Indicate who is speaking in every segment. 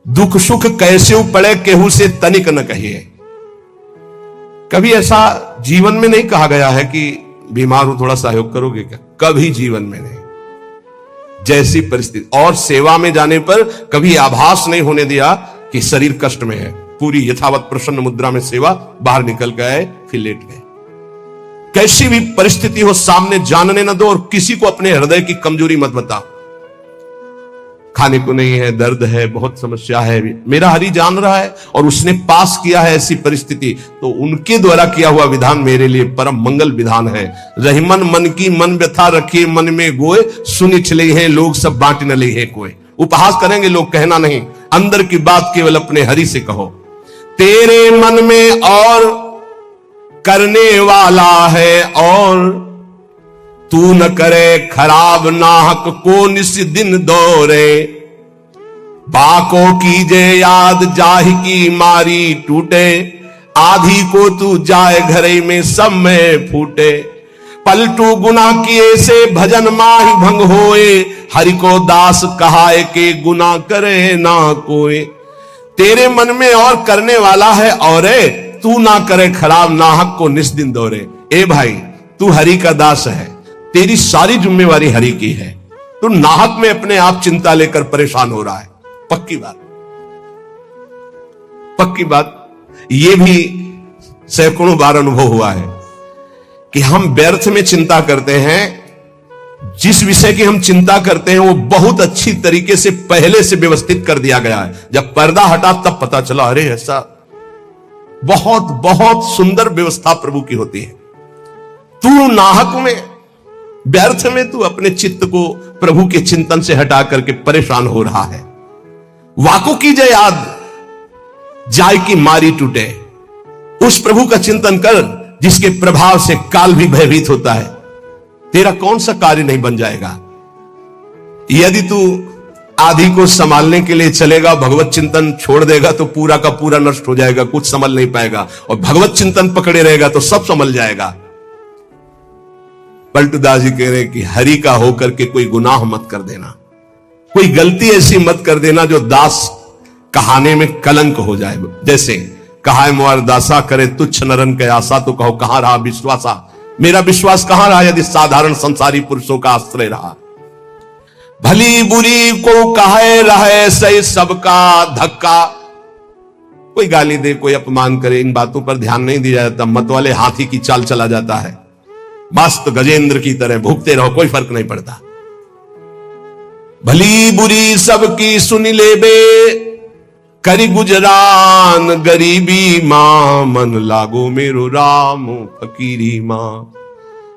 Speaker 1: दुख सुख कैसे पड़े केहू से तनिक न कहिए। कभी ऐसा जीवन में नहीं कहा गया है कि बीमार हो थोड़ा सहयोग करोगे क्या, कभी जीवन में नहीं। जैसी परिस्थिति, और सेवा में जाने पर कभी आभास नहीं होने दिया कि शरीर कष्ट में है। पूरी यथावत प्रसन्न मुद्रा में सेवा, बाहर निकल गए फिर लेट गए। कैसी भी परिस्थिति हो सामने जानने न दो, और किसी को अपने हृदय की कमजोरी मत बताओ। खाने को नहीं है, दर्द है, बहुत समस्या है, मेरा हरि जान रहा है और उसने पास किया है ऐसी परिस्थिति, तो उनके द्वारा किया हुआ विधान मेरे लिए परम मंगल विधान है। रहीमन मन की मन व्यथा रखिए मन में गोए, सुनि चले हैं लोग सब बांट न ले है कोई। उपहास करेंगे लोग, कहना नहीं, अंदर की बात केवल अपने हरि से कहो। तेरे मन में और करने वाला है और तू न करे खराब नाहक को निस दिन दौरे। बाको कीजे याद जाहि की मारी टूटे, आधी को तू जाए घरे में सब में फूटे। पलटू गुना किए से भजन माहि भंग होए, हरि को दास कहाए के गुना करे ना कोई। तेरे मन में और करने वाला है और तू ना करे खराब नाहक को निस दिन दौरे। ए भाई, तू हरि का दास है, तेरी सारी जिम्मेवारी हरि की है। तू नाहक में अपने आप चिंता लेकर परेशान हो रहा है। पक्की बात, पक्की बात, यह भी सैकड़ों बार अनुभव हुआ है कि हम व्यर्थ में चिंता करते हैं। जिस विषय की हम चिंता करते हैं वो बहुत अच्छी तरीके से पहले से व्यवस्थित कर दिया गया है। जब पर्दा हटा तब पता चला अरे ऐसा, बहुत बहुत सुंदर व्यवस्था प्रभु की होती है। तू नाहक में, व्यर्थ में तू अपने चित्त को प्रभु के चिंतन से हटा करके परेशान हो रहा है। वाको की जय याद जाय की मारी टूटे। उस प्रभु का चिंतन कर जिसके प्रभाव से काल भी भयभीत होता है। तेरा कौन सा कार्य नहीं बन जाएगा। यदि तू आधी को संभालने के लिए चलेगा, भगवत चिंतन छोड़ देगा तो पूरा का पूरा नष्ट हो जाएगा, कुछ संभल नहीं पाएगा। और भगवत चिंतन पकड़े रहेगा तो सब संभल जाएगा। पलटूदास जी कह रहे कि हरि का होकर के कोई गुनाह मत कर देना, कोई गलती ऐसी मत कर देना जो दास कहाने में कलंक हो जाए। जैसे कहा मुआर दासा करे तुच्छ नरन के आशा, तो कहो कहां रहा विश्वासा। मेरा विश्वास कहां रहा यदि साधारण संसारी पुरुषों का आश्रय रहा। भली बुरी को कहे रहे सही सबका धक्का। कोई गाली दे, कोई अपमान करे, इन बातों पर ध्यान नहीं दिया जाता। मत वाले हाथी की चाल चला जाता है, मस्त गजेंद्र की तरह भूखते रहो, कोई फर्क नहीं पड़ता। भली बुरी सबकी सुन ले बे, करी गुजरान गरीबी मां, मन लागो मेरो राम फकीरी मां।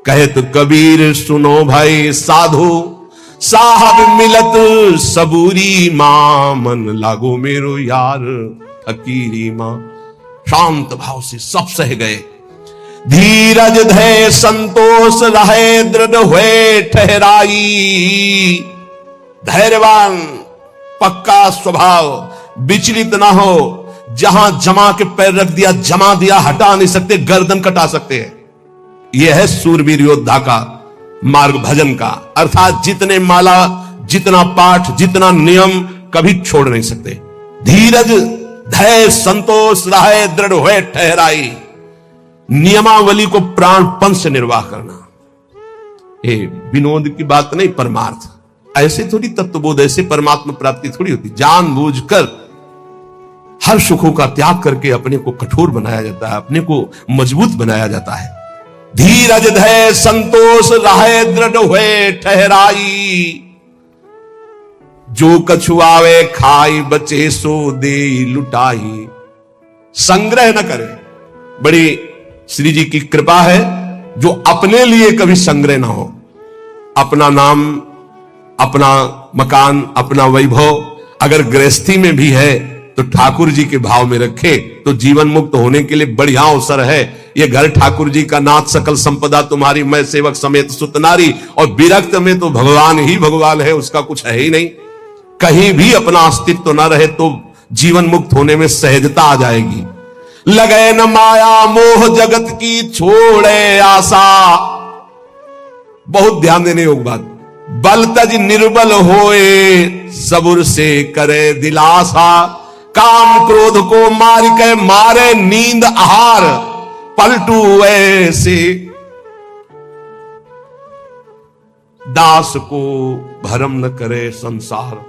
Speaker 1: कहे तो कबीर सुनो भाई साधु, साहब मिलत सबूरी मां, मन लागो मेरो यार फकीरी मां। शांत भाव से सब सह गए। धीरज धै संतोष रहे दृढ़ हुए ठहराई। धैर्यवान, पक्का स्वभाव, विचलित ना हो। जहां जमा के पैर रख दिया, जमा दिया, हटा नहीं सकते, गर्दन कटा सकते हैं। यह है सूरवीर योद्धा का मार्ग, भजन का। अर्थात जितने माला, जितना पाठ, जितना नियम, कभी छोड़ नहीं सकते। धीरज धैर्य संतोष रहे दृढ़ हुए ठहराई। नियमावली को प्राणपन से निर्वाह करना, ये विनोद की बात नहीं, परमार्थ। ऐसे थोड़ी तत्वबोध, ऐसे परमात्मा प्राप्ति थोड़ी होती। जानबूझकर हर सुखों का त्याग करके अपने को कठोर बनाया जाता है, अपने को मजबूत बनाया जाता है। धीरज धैर्य संतोष रहे दृढ़ हुए ठहराई। जो कछुआवे खाई बचे सो दे लुटाई। संग्रह न करे। बड़ी श्री जी की कृपा है जो अपने लिए कभी संग्रह ना हो। अपना नाम, अपना मकान, अपना वैभव अगर गृहस्थी में भी है तो ठाकुर जी के भाव में रखे तो जीवन मुक्त होने के लिए बढ़िया अवसर है। ये घर ठाकुर जी का, नाथ सकल संपदा तुम्हारी, मैं सेवक समेत सुतनारी। और विरक्त में तो भगवान ही भगवान है, उसका कुछ है ही नहीं। कहीं भी अपना अस्तित्व तो ना रहे तो जीवन मुक्त होने में सहजता आ जाएगी। लगे न माया मोह जगत की छोड़े आशा। बहुत ध्यान देने योग्य बात। बल तज निर्बल होए सबुर से करे दिलासा, काम क्रोध को मार के मारे नींद आहार, पलटू ऐसे दास को भरम न करे संसार।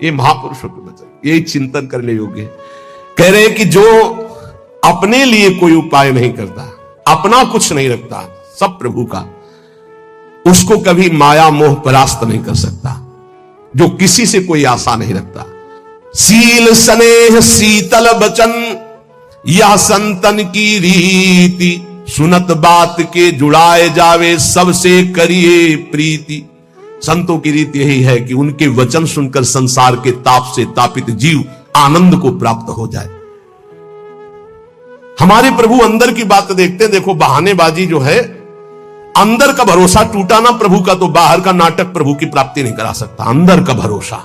Speaker 1: ये महापुरुषों के वचन, यही चिंतन करने योग्य है। कह रहे कि जो अपने लिए कोई उपाय नहीं करता, अपना कुछ नहीं रखता, सब प्रभु का, उसको कभी माया मोह परास्त नहीं कर सकता। जो किसी से कोई आशा नहीं रखता। सील स्नेह शीतल बचन यह संतन की रीति, सुनत बात के जुड़ाए जावे सबसे करिए प्रीति। संतों की रीति यही है कि उनके वचन सुनकर संसार के ताप से तापित जीव आनंद को प्राप्त हो जाए। हमारे प्रभु अंदर की बात देखते हैं। देखो बहानेबाजी जो है, अंदर का भरोसा टूटा ना प्रभु का, तो बाहर का नाटक प्रभु की प्राप्ति नहीं करा सकता। अंदर का भरोसा,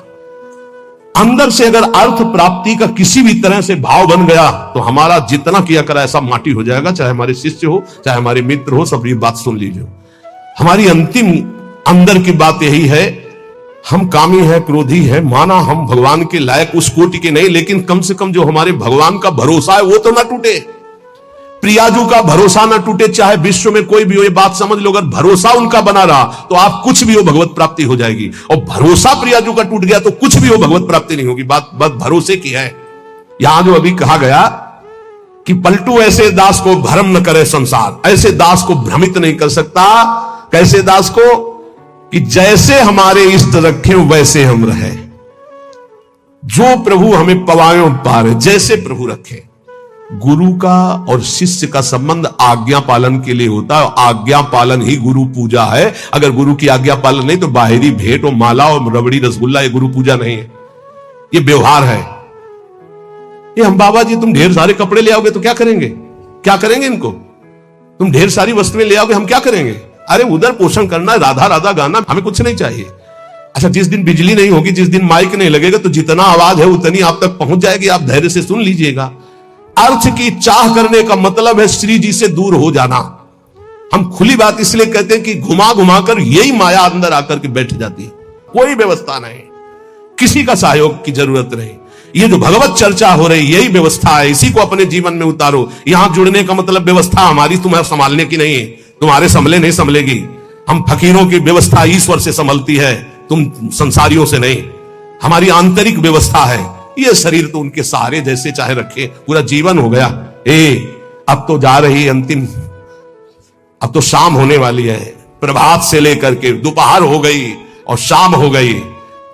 Speaker 1: अंदर से अगर अर्थ प्राप्ति का किसी भी तरह से भाव बन गया तो हमारा जितना किया करा ऐसा माटी हो जाएगा। चाहे हमारे शिष्य हो, चाहे हमारे मित्र हो, सब ये बात सुन लीजिए। हमारी अंतिम अंदर की बात यही है, हम कामी है, क्रोधी है, माना हम भगवान के लायक उस कोटि के नहीं, लेकिन कम से कम जो हमारे भगवान का भरोसा है वो तो ना टूटे। प्रियाजू का भरोसा ना टूटे, चाहे विश्व में कोई भी हो। ये बात समझ लो, अगर भरोसा उनका बना रहा तो आप कुछ भी हो भगवत प्राप्ति हो जाएगी, और भरोसा प्रियाजू का टूट गया तो कुछ भी हो भगवत प्राप्ति नहीं होगी। बात भरोसे की है। यहां जो अभी कहा गया कि पलटू ऐसे दास को भ्रम न करे संसार, ऐसे दास को भ्रमित नहीं कर सकता। कैसे दास को? कि जैसे हमारे इष्ट रखे वैसे हम रहे। जो प्रभु हमें पवायों पार, जैसे प्रभु रखे। गुरु का और शिष्य का संबंध आज्ञा पालन के लिए होता है। आज्ञा पालन ही गुरु पूजा है। अगर गुरु की आज्ञा पालन नहीं तो बाहरी भेंट और माला और रबड़ी रसगुल्ला ये गुरु पूजा नहीं है, ये व्यवहार है। ये हम बाबा जी तुम ढेर सारे कपड़े ले आओगे तो क्या करेंगे? क्या करेंगे इनको? तुम ढेर सारी वस्तुएं ले आओगे, हम क्या करेंगे? अरे उधर पोषण करना, राधा राधा गाना, हमें कुछ नहीं चाहिए। अच्छा, जिस दिन बिजली नहीं होगी, जिस दिन माइक नहीं लगेगा, तो जितना आवाज है उतनी आप तक पहुंच जाएगी। आप धैर्य से सुन लीजिएगा। अर्थ की चाह करने का मतलब है श्री जी से दूर हो जाना। हम खुली बात इसलिए कहते हैं कि घुमा घुमा कर यही माया अंदर आकर के बैठ जाती है। कोई व्यवस्था नहीं, किसी का सहयोग की जरूरत नहीं। ये जो भगवत चर्चा हो रही यही व्यवस्था है, इसी को अपने जीवन में उतारो। यहां जुड़ने का मतलब व्यवस्था हमारी तुम्हारे संभालने की नहीं है, तुम्हारे संभले नहीं संभलेगी। हम फकीरों की व्यवस्था ईश्वर से संभलती है, तुम संसारियों से नहीं। हमारी आंतरिक व्यवस्था है। ये शरीर तो उनके सहारे जैसे चाहे रखे, पूरा जीवन हो गया। अब तो जा रही अंतिम, अब तो शाम होने वाली है। प्रभात से लेकर के दोपहर हो गई और शाम हो गई।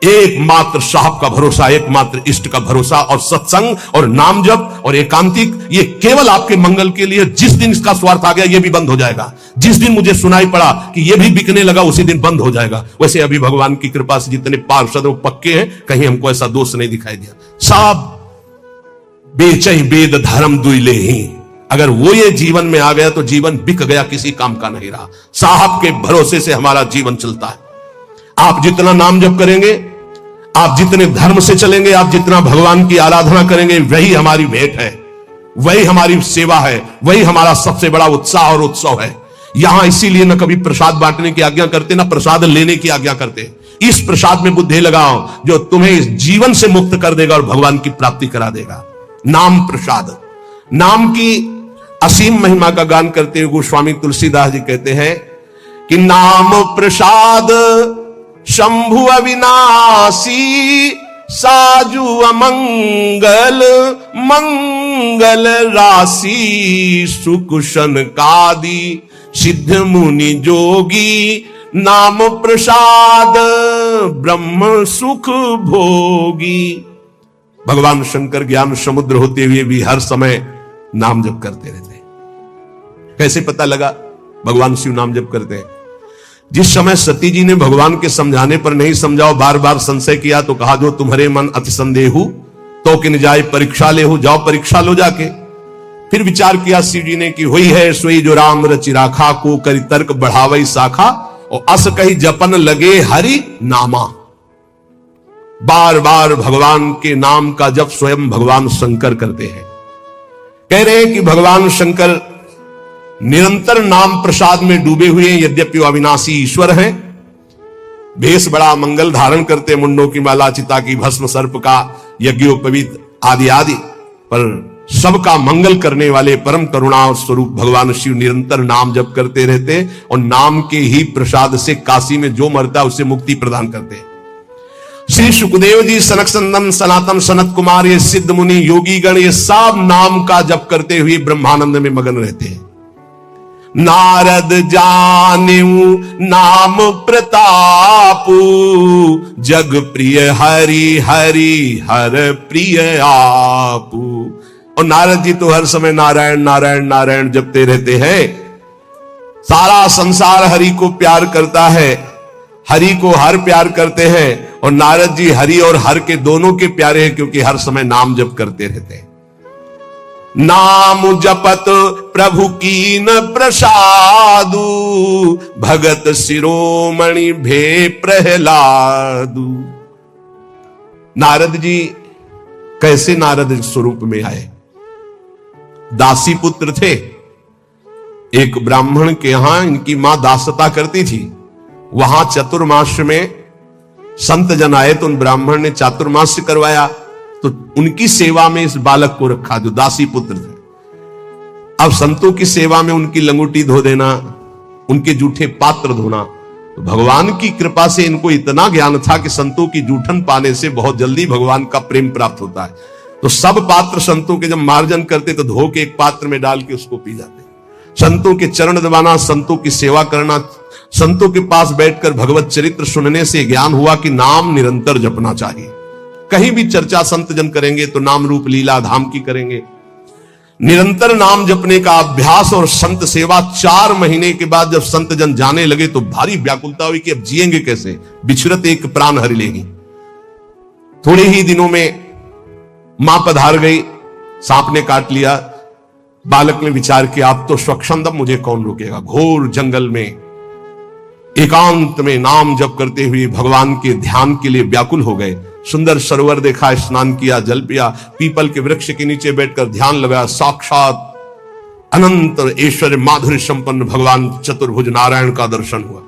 Speaker 1: एकमात्र साहब का भरोसा, एकमात्र इष्ट का भरोसा, और सत्संग और नाम जप और एकांतिक, ये केवल आपके मंगल के लिए। जिस दिन इसका स्वार्थ आ गया ये भी बंद हो जाएगा। जिस दिन मुझे सुनाई पड़ा कि ये भी बिकने लगा उसी दिन बंद हो जाएगा। वैसे अभी भगवान की कृपा से जितने पार्षद वो पक्के हैं, कहीं हमको ऐसा दोष नहीं दिखाई दिया। सब बेचई वेद धर्म दुइले ही, अगर वो ये जीवन में आ गया तो जीवन बिक गया, किसी काम का नहीं रहा। साहब के भरोसे से हमारा जीवन चलता है। आप जितना नाम जप करेंगे, आप जितने धर्म से चलेंगे, आप जितना भगवान की आराधना करेंगे, वही हमारी भेंट है, वही हमारी सेवा है, वही हमारा सबसे बड़ा उत्साह और उत्सव है। यहां इसीलिए न कभी प्रसाद बांटने की आज्ञा करते, ना प्रसाद लेने की आज्ञा करते। इस प्रसाद में बुद्धि लगाओ जो तुम्हें इस जीवन से मुक्त कर देगा और भगवान की प्राप्ति करा देगा। नाम प्रसाद, नाम की असीम महिमा का गान करते हुए गोस्वामी तुलसीदास जी कहते हैं कि नाम प्रसाद शंभु अविनाशी, साजु अमंगल मंगल राशि, सुकुशन कादि सिद्ध मुनि जोगी, नाम प्रसाद ब्रह्म सुख भोगी। भगवान शंकर ज्ञान समुद्र होते हुए भी हर समय नाम जप करते रहते हैं। कैसे पता लगा? भगवान शिव नाम जप करते हैं। जिस समय सती जी ने भगवान के समझाने पर नहीं समझाओ, बार बार संशय किया, तो कहा जो तुम्हारे मन अति संदेहु तो किन जाए परीक्षा ले हो, जाओ परीक्षा लो जाके। फिर विचार किया शिव जी ने कि हुई है सोई जो राम रचि राखा, को करी तर्क बढ़ावई शाखा, और अस कही जपन लगे हरि नामा। बार बार भगवान के नाम का जप स्वयं भगवान शंकर करते हैं। कह रहे हैं कि भगवान शंकर निरंतर नाम प्रसाद में डूबे हुए हैं, यद्यपि वो अविनाशी ईश्वर हैं। भेष बड़ा मंगल धारण करते, मुंडों की माला, चिता की भस्म, सर्प का यज्ञोपवीत आदि आदि, पर सबका मंगल करने वाले परम करुणा स्वरूप भगवान शिव निरंतर नाम जप करते रहते और नाम के ही प्रसाद से काशी में जो मरता है उसे मुक्ति प्रदान करते हैं। श्री सुखदेव जी, सनक संदन, सनातन, सनत कुमार, ये सिद्ध मुनि, योगी गण, ये सब नाम का जप करते हुए ब्रह्मानंद में मगन रहते हैं। नारद जानेऊ नाम प्रतापू, जग प्रिय हरि हरि हर प्रिय आपू। और नारद जी तो हर समय नारायण नारायण नारायण जपते रहते हैं। सारा संसार हरि को प्यार करता है, हरि को हर प्यार करते हैं, और नारद जी हरि और हर के दोनों के प्यारे हैं, क्योंकि हर समय नाम जप करते रहते हैं। नाम जपत प्रभु कीन प्रसादु, भगत शिरोमणि भे प्रहलादु। नारद जी कैसे नारद स्वरूप में आए? दासी पुत्र थे। एक ब्राह्मण के यहां इनकी मां दासता करती थी। वहां चतुर्मास में संत जन आए तो उन ब्राह्मण ने चातुर्मास करवाया, तो उनकी सेवा में इस बालक को रखा जो दासी पुत्र थे। अब संतों की सेवा में उनकी लंगोटी धो देना, उनके जूठे पात्र धोना, तो भगवान की कृपा से इनको इतना ज्ञान था कि संतों की जूठन पाने से बहुत जल्दी भगवान का प्रेम प्राप्त होता है। तो सब पात्र संतों के जब मार्जन करते तो धो के एक पात्र में डाल के उसको पी जाते। संतों के चरण दबाना, संतों की सेवा करना, संतों के पास बैठकर भगवत चरित्र सुनने से ज्ञान हुआ कि नाम निरंतर जपना चाहिए। कहीं भी चर्चा संत जन करेंगे तो नाम रूप लीला धाम की करेंगे। निरंतर नाम जपने का अभ्यास और संत सेवा 4 महीने के बाद जब संत जन जाने लगे तो भारी व्याकुलता हुई कि अब जिएंगे कैसे, बिछुरत एक प्राण हरि लेगी। थोड़े ही दिनों में मां पधार गई, सांप ने काट लिया। बालक ने विचार किया अब तो स्वच्छंदम, मुझे कौन रोकेगा। घोर जंगल में एकांत में नाम जप करते हुए भगवान के ध्यान के लिए व्याकुल हो गए। सुंदर सरोवर देखा, स्नान किया, जल पिया, पीपल के वृक्ष के नीचे बैठकर ध्यान लगाया। साक्षात अनंत ऐश्वर्य माधुर्य संपन्न भगवान चतुर्भुज नारायण का दर्शन हुआ।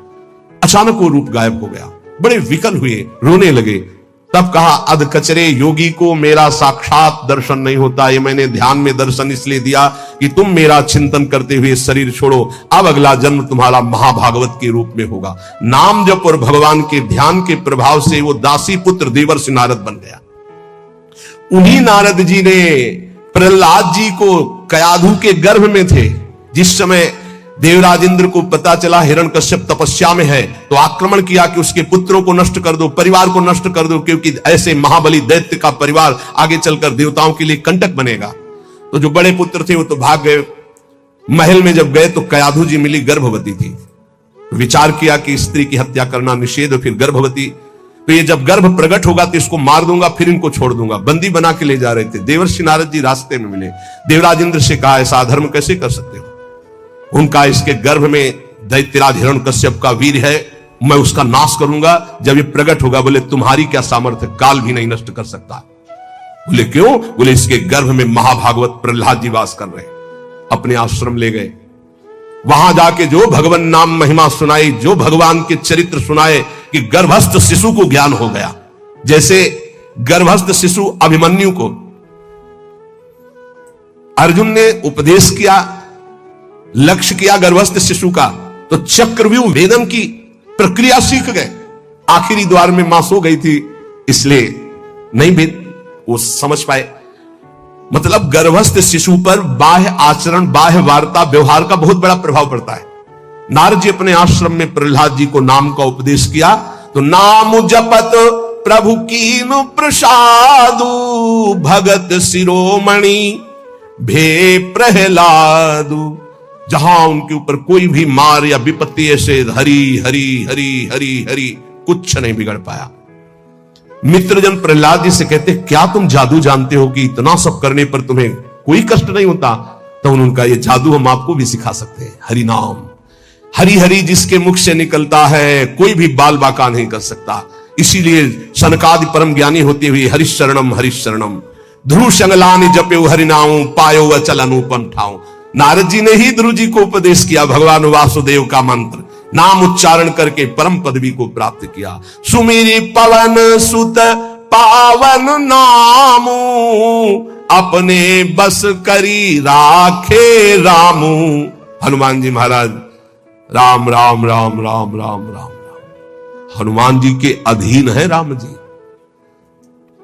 Speaker 1: अचानक वो रूप गायब हो गया। बड़े विकल हुए, रोने लगे। तब कहा अध कचरे योगी को मेरा साक्षात दर्शन नहीं होता। ये मैंने ध्यान में दर्शन इसलिए दिया कि तुम मेरा चिंतन करते हुए शरीर छोड़ो। अब अगला जन्म तुम्हारा महाभागवत के रूप में होगा। नाम जप और भगवान के ध्यान के प्रभाव से वो दासी पुत्र देवर्षि नारद बन गया। उन्हीं नारद जी ने प्रहलाद जी को कयाधु के गर्भ में थे, जिस समय देवराज इंद्र को पता चला हिरण्यकश्यप तपस्या में है, तो आक्रमण किया कि उसके पुत्रों को नष्ट कर दो, परिवार को नष्ट कर दो, क्योंकि ऐसे महाबली दैत्य का परिवार आगे चलकर देवताओं के लिए कंटक बनेगा। तो जो बड़े पुत्र थे वो तो भाग गए। महल में जब गए तो कयाधु जी मिली, गर्भवती थी। विचार किया कि स्त्री की हत्या करना निषेध, फिर गर्भवती, तो ये जब गर्भ प्रकट होगा तो इसको मार दूंगा, फिर इनको छोड़ दूंगा। बंदी बना के ले जा रहे थे। देवर्षि नारद जी रास्ते में मिले। देवराज इंद्र से कहा ऐसा अधर्म कैसे कर सकते हो? उनका इसके गर्भ में दैत्यराज हिरण्यकश्यप का वीर है, मैं उसका नाश करूंगा जब ये प्रकट होगा। बोले तुम्हारी क्या सामर्थ्य, काल भी नहीं नष्ट कर सकता। बोले क्यों? बोले इसके गर्भ में महाभागवत प्रहलाद जी वास कर रहे। अपने आश्रम ले गए। वहां जाके जो भगवान नाम महिमा सुनाई, जो भगवान के चरित्र सुनाए कि गर्भस्थ शिशु को ज्ञान हो गया। जैसे गर्भस्थ शिशु अभिमन्यु को अर्जुन ने उपदेश किया, लक्ष्य किया गर्भस्थ शिशु का, तो चक्रव्यूह वेदन की प्रक्रिया सीख गए। आखिरी द्वार में मां सो गई थी, इसलिए नहीं भेद वो समझ पाए। मतलब गर्भस्थ शिशु पर बाह्य आचरण, बाह्य वार्ता, व्यवहार का बहुत बड़ा प्रभाव पड़ता है। नारद जी अपने आश्रम में प्रहलाद जी को नाम का उपदेश किया, तो नाम जपत प्रभु कीनु प्रसादु, भगत शिरोमणि भे प्रहलादु। जहां उनके ऊपर कोई भी मार या विपत्ति ऐसे हरि हरि हरि हरि हरि कुछ नहीं बिगड़ पाया। मित्रजन प्रहलाद जी से कहते क्या तुम जादू जानते हो कि इतना सब करने पर तुम्हें कोई कष्ट नहीं होता? तो उनका ये जादू हम आपको भी सिखा सकते हैं। हरि नाम, हरि हरि जिसके मुख से निकलता है कोई भी बाल बाका नहीं कर सकता। इसीलिए सनकादि परम ज्ञानी होते हुए हरिशरणम हरिशरणम ध्रुव संगलानि जपे हरिनाम पायो अचल अनुपम ठाऊ। नारद जी ने ही ध्रुव जी को उपदेश किया भगवान वासुदेव का मंत्र। नाम उच्चारण करके परम पदवी को प्राप्त किया। सुमिरी पवन सुत पावन नामू, अपने बस करी राखे रामू। हनुमान जी महाराज राम राम राम राम राम राम, हनुमान जी के अधीन है राम जी।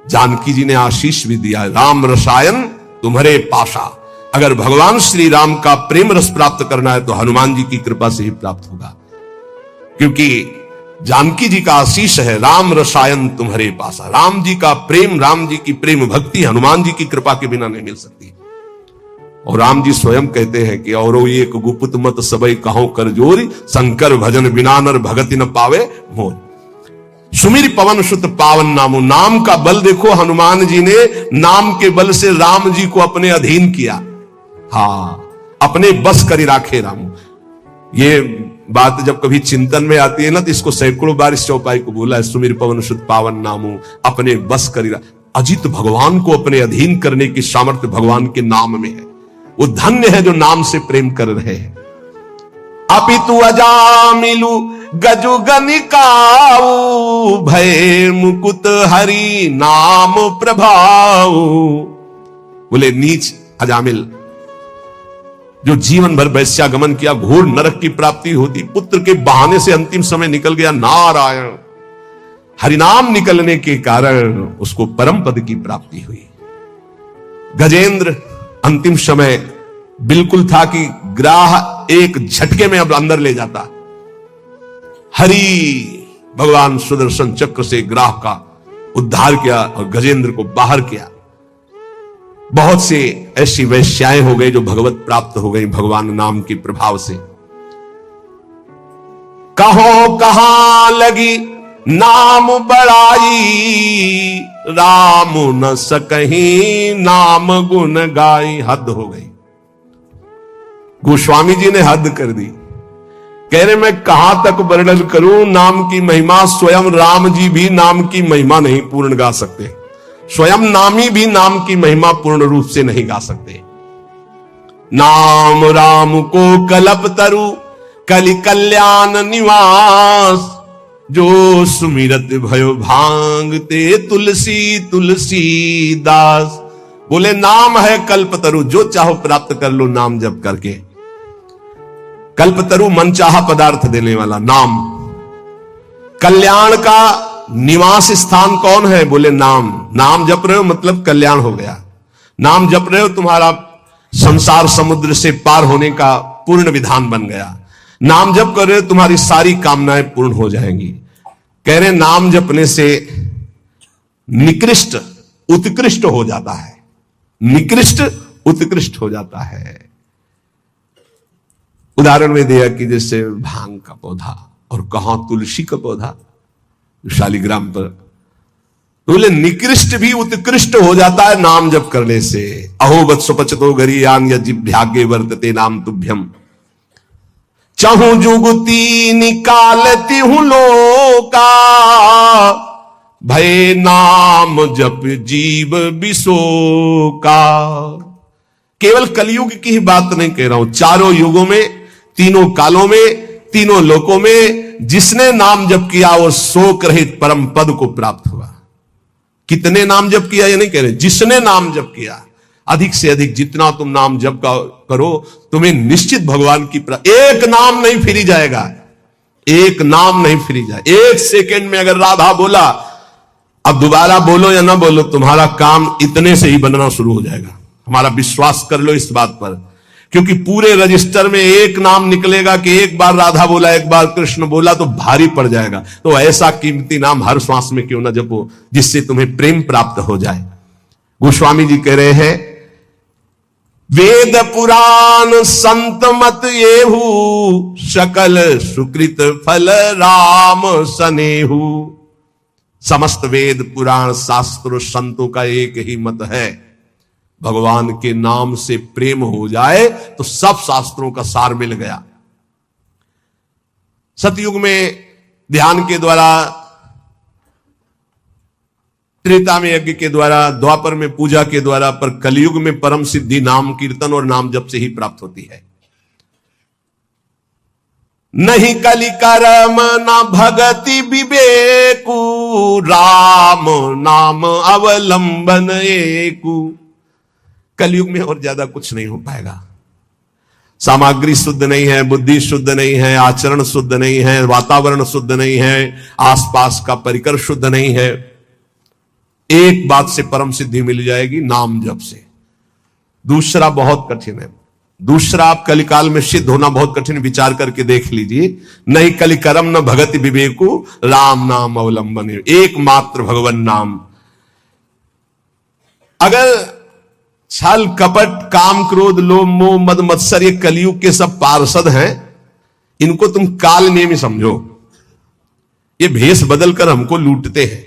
Speaker 1: जानकी जी ने आशीष भी दिया, राम रसायन तुम्हारे पाशा। अगर भगवान श्री राम का प्रेम रस प्राप्त करना है तो हनुमान जी की कृपा से ही प्राप्त होगा, क्योंकि जानकी जी का आशीष है, राम रसायन तुम्हारे पासा। राम जी का प्रेम, राम जी की प्रेम भक्ति हनुमान जी की कृपा के बिना नहीं मिल सकती। और राम जी स्वयं कहते हैं कि और एक गुप्त मत सबई कहो कर जोरी, शंकर भजन बिना नर भगति न पावे मोर। सुमिर पवन सुत पावन नामो, नाम का बल देखो, हनुमान जी ने नाम के बल से राम जी को अपने अधीन किया। अपने बस करी राखे राम। ये बात जब कभी चिंतन में आती है ना, तो इसको सैकड़ों बार इस चौपाई को बोला है, सुमिर पवन सुत पावन नामो, अपने बस करी। अजित भगवान को अपने अधीन करने की सामर्थ्य भगवान के नाम में है। वो धन्य है जो नाम से प्रेम कर रहे हैं। अपितु अजामिलु गजु गनिकाऊ, भय मुकुत हरि नाम प्रभाऊ। बोले नीच अजामिल जो जीवन भर वैश्यागमन किया, घोर नरक की प्राप्ति होती, पुत्र के बहाने से अंतिम समय निकल गया। नारायण हरिनाम निकलने के कारण उसको परम पद की प्राप्ति हुई। गजेंद्र अंतिम समय बिल्कुल था कि ग्राह एक झटके में अब अंदर ले जाता। हरि भगवान सुदर्शन चक्र से ग्राह का उद्धार किया और गजेंद्र को बाहर किया। बहुत से ऐसी वैश्याएं हो गई जो भगवत प्राप्त हो गई भगवान नाम के प्रभाव से। कहो कहां लगी नाम बड़ाई, राम न सकहीं नाम गुण गाई। हद हो गई, गोस्वामी जी ने हद कर दी। कह रहे मैं कहां तक वर्णन करूं नाम की महिमा, स्वयं राम जी भी नाम की महिमा नहीं पूर्ण गा सकते, स्वयं नामी भी नाम की महिमा पूर्ण रूप से नहीं गा सकते। नाम राम को कलप तरु कलि कल्याण निवास, जो सुमिरत भयो भांगते तुलसी तुलसी दास। बोले नाम है कल्पतरु, जो चाहो प्राप्त कर लो नाम जप करके। कल्पतरु मनचाहा पदार्थ देने वाला नाम। कल्याण का निवास स्थान कौन है? बोले नाम। नाम जप रहे हो मतलब कल्याण हो गया। नाम जप रहे हो तुम्हारा संसार समुद्र से पार होने का पूर्ण विधान बन गया। नाम जप कर रहे हो तुम्हारी सारी कामनाएं पूर्ण हो जाएंगी। कह रहे नाम जपने से निकृष्ट उत्कृष्ट हो जाता है, निकृष्ट उत्कृष्ट हो जाता है। उदाहरण में दिया कि जैसे भांग का पौधा और कहां तुलसी का पौधा शालिग्राम पर, तो बोले निकृष्ट भी उत्कृष्ट हो जाता है नाम जप करने से। अहो वत्स पचतो गरीयान यजिभ्यागे वर्तते नाम तुभ्यम, चहु जुगती निकालती हूं लोका, भय नाम जप जीव बिसोका। केवल कलयुग की ही बात नहीं कह रहा हूं, चारों युगों में, तीनों कालों में, तीनों लोकों में जिसने नाम जप किया वो शोक रहित परम पद को प्राप्त हुआ। कितने नाम जप किया ये नहीं कह रहे, जिसने नाम जप किया, अधिक से अधिक जितना तुम नाम जप करो तुम्हें निश्चित भगवान की एक नाम नहीं फिरी जाएगा, एक नाम नहीं फिरी जाए। एक सेकंड में अगर राधा बोला, अब दोबारा बोलो या ना बोलो, तुम्हारा काम इतने से ही बनना शुरू हो जाएगा। हमारा विश्वास कर लो इस बात पर, क्योंकि पूरे रजिस्टर में एक नाम निकलेगा कि एक बार राधा बोला, एक बार कृष्ण बोला, तो भारी पड़ जाएगा। तो ऐसा कीमती नाम हर श्वास में क्यों ना जपो जिससे तुम्हें प्रेम प्राप्त हो जाए। गोस्वामी जी कह रहे हैं वेद पुराण संत मत येहू, सकल सुकृत फल राम सनेहू। समस्त वेद पुराण शास्त्र संतों का एक ही मत है, भगवान के नाम से प्रेम हो जाए तो सब शास्त्रों का सार मिल गया। सतयुग में ध्यान के द्वारा, त्रेता में यज्ञ के द्वारा, द्वापर में पूजा के द्वारा, पर कलयुग में परम सिद्धि नाम कीर्तन और नाम जप से ही प्राप्त होती है। नहीं कलि करम न भगति विवेकु, राम नाम अवलंबन एकु। कलयुग में और ज्यादा कुछ नहीं हो पाएगा। सामग्री शुद्ध नहीं है, बुद्धि शुद्ध नहीं है, आचरण शुद्ध नहीं है, वातावरण शुद्ध नहीं है, आसपास का परिकर शुद्ध नहीं है। एक बात से परम सिद्धि मिल जाएगी, नाम जप से। दूसरा बहुत कठिन है। दूसरा, आप कलिकाल में सिद्ध होना बहुत कठिन, विचार करके देख लीजिए। नहीं कलि करम न भगति विवेकु, राम नाम अवलंबन, एकमात्र भगवान नाम। अगर छल कपट काम क्रोध लोभ मोह मद मत्सर ये कलयुग के सब पार्षद हैं, इनको तुम काल नेमी समझो। ये भेष बदलकर हमको लूटते हैं।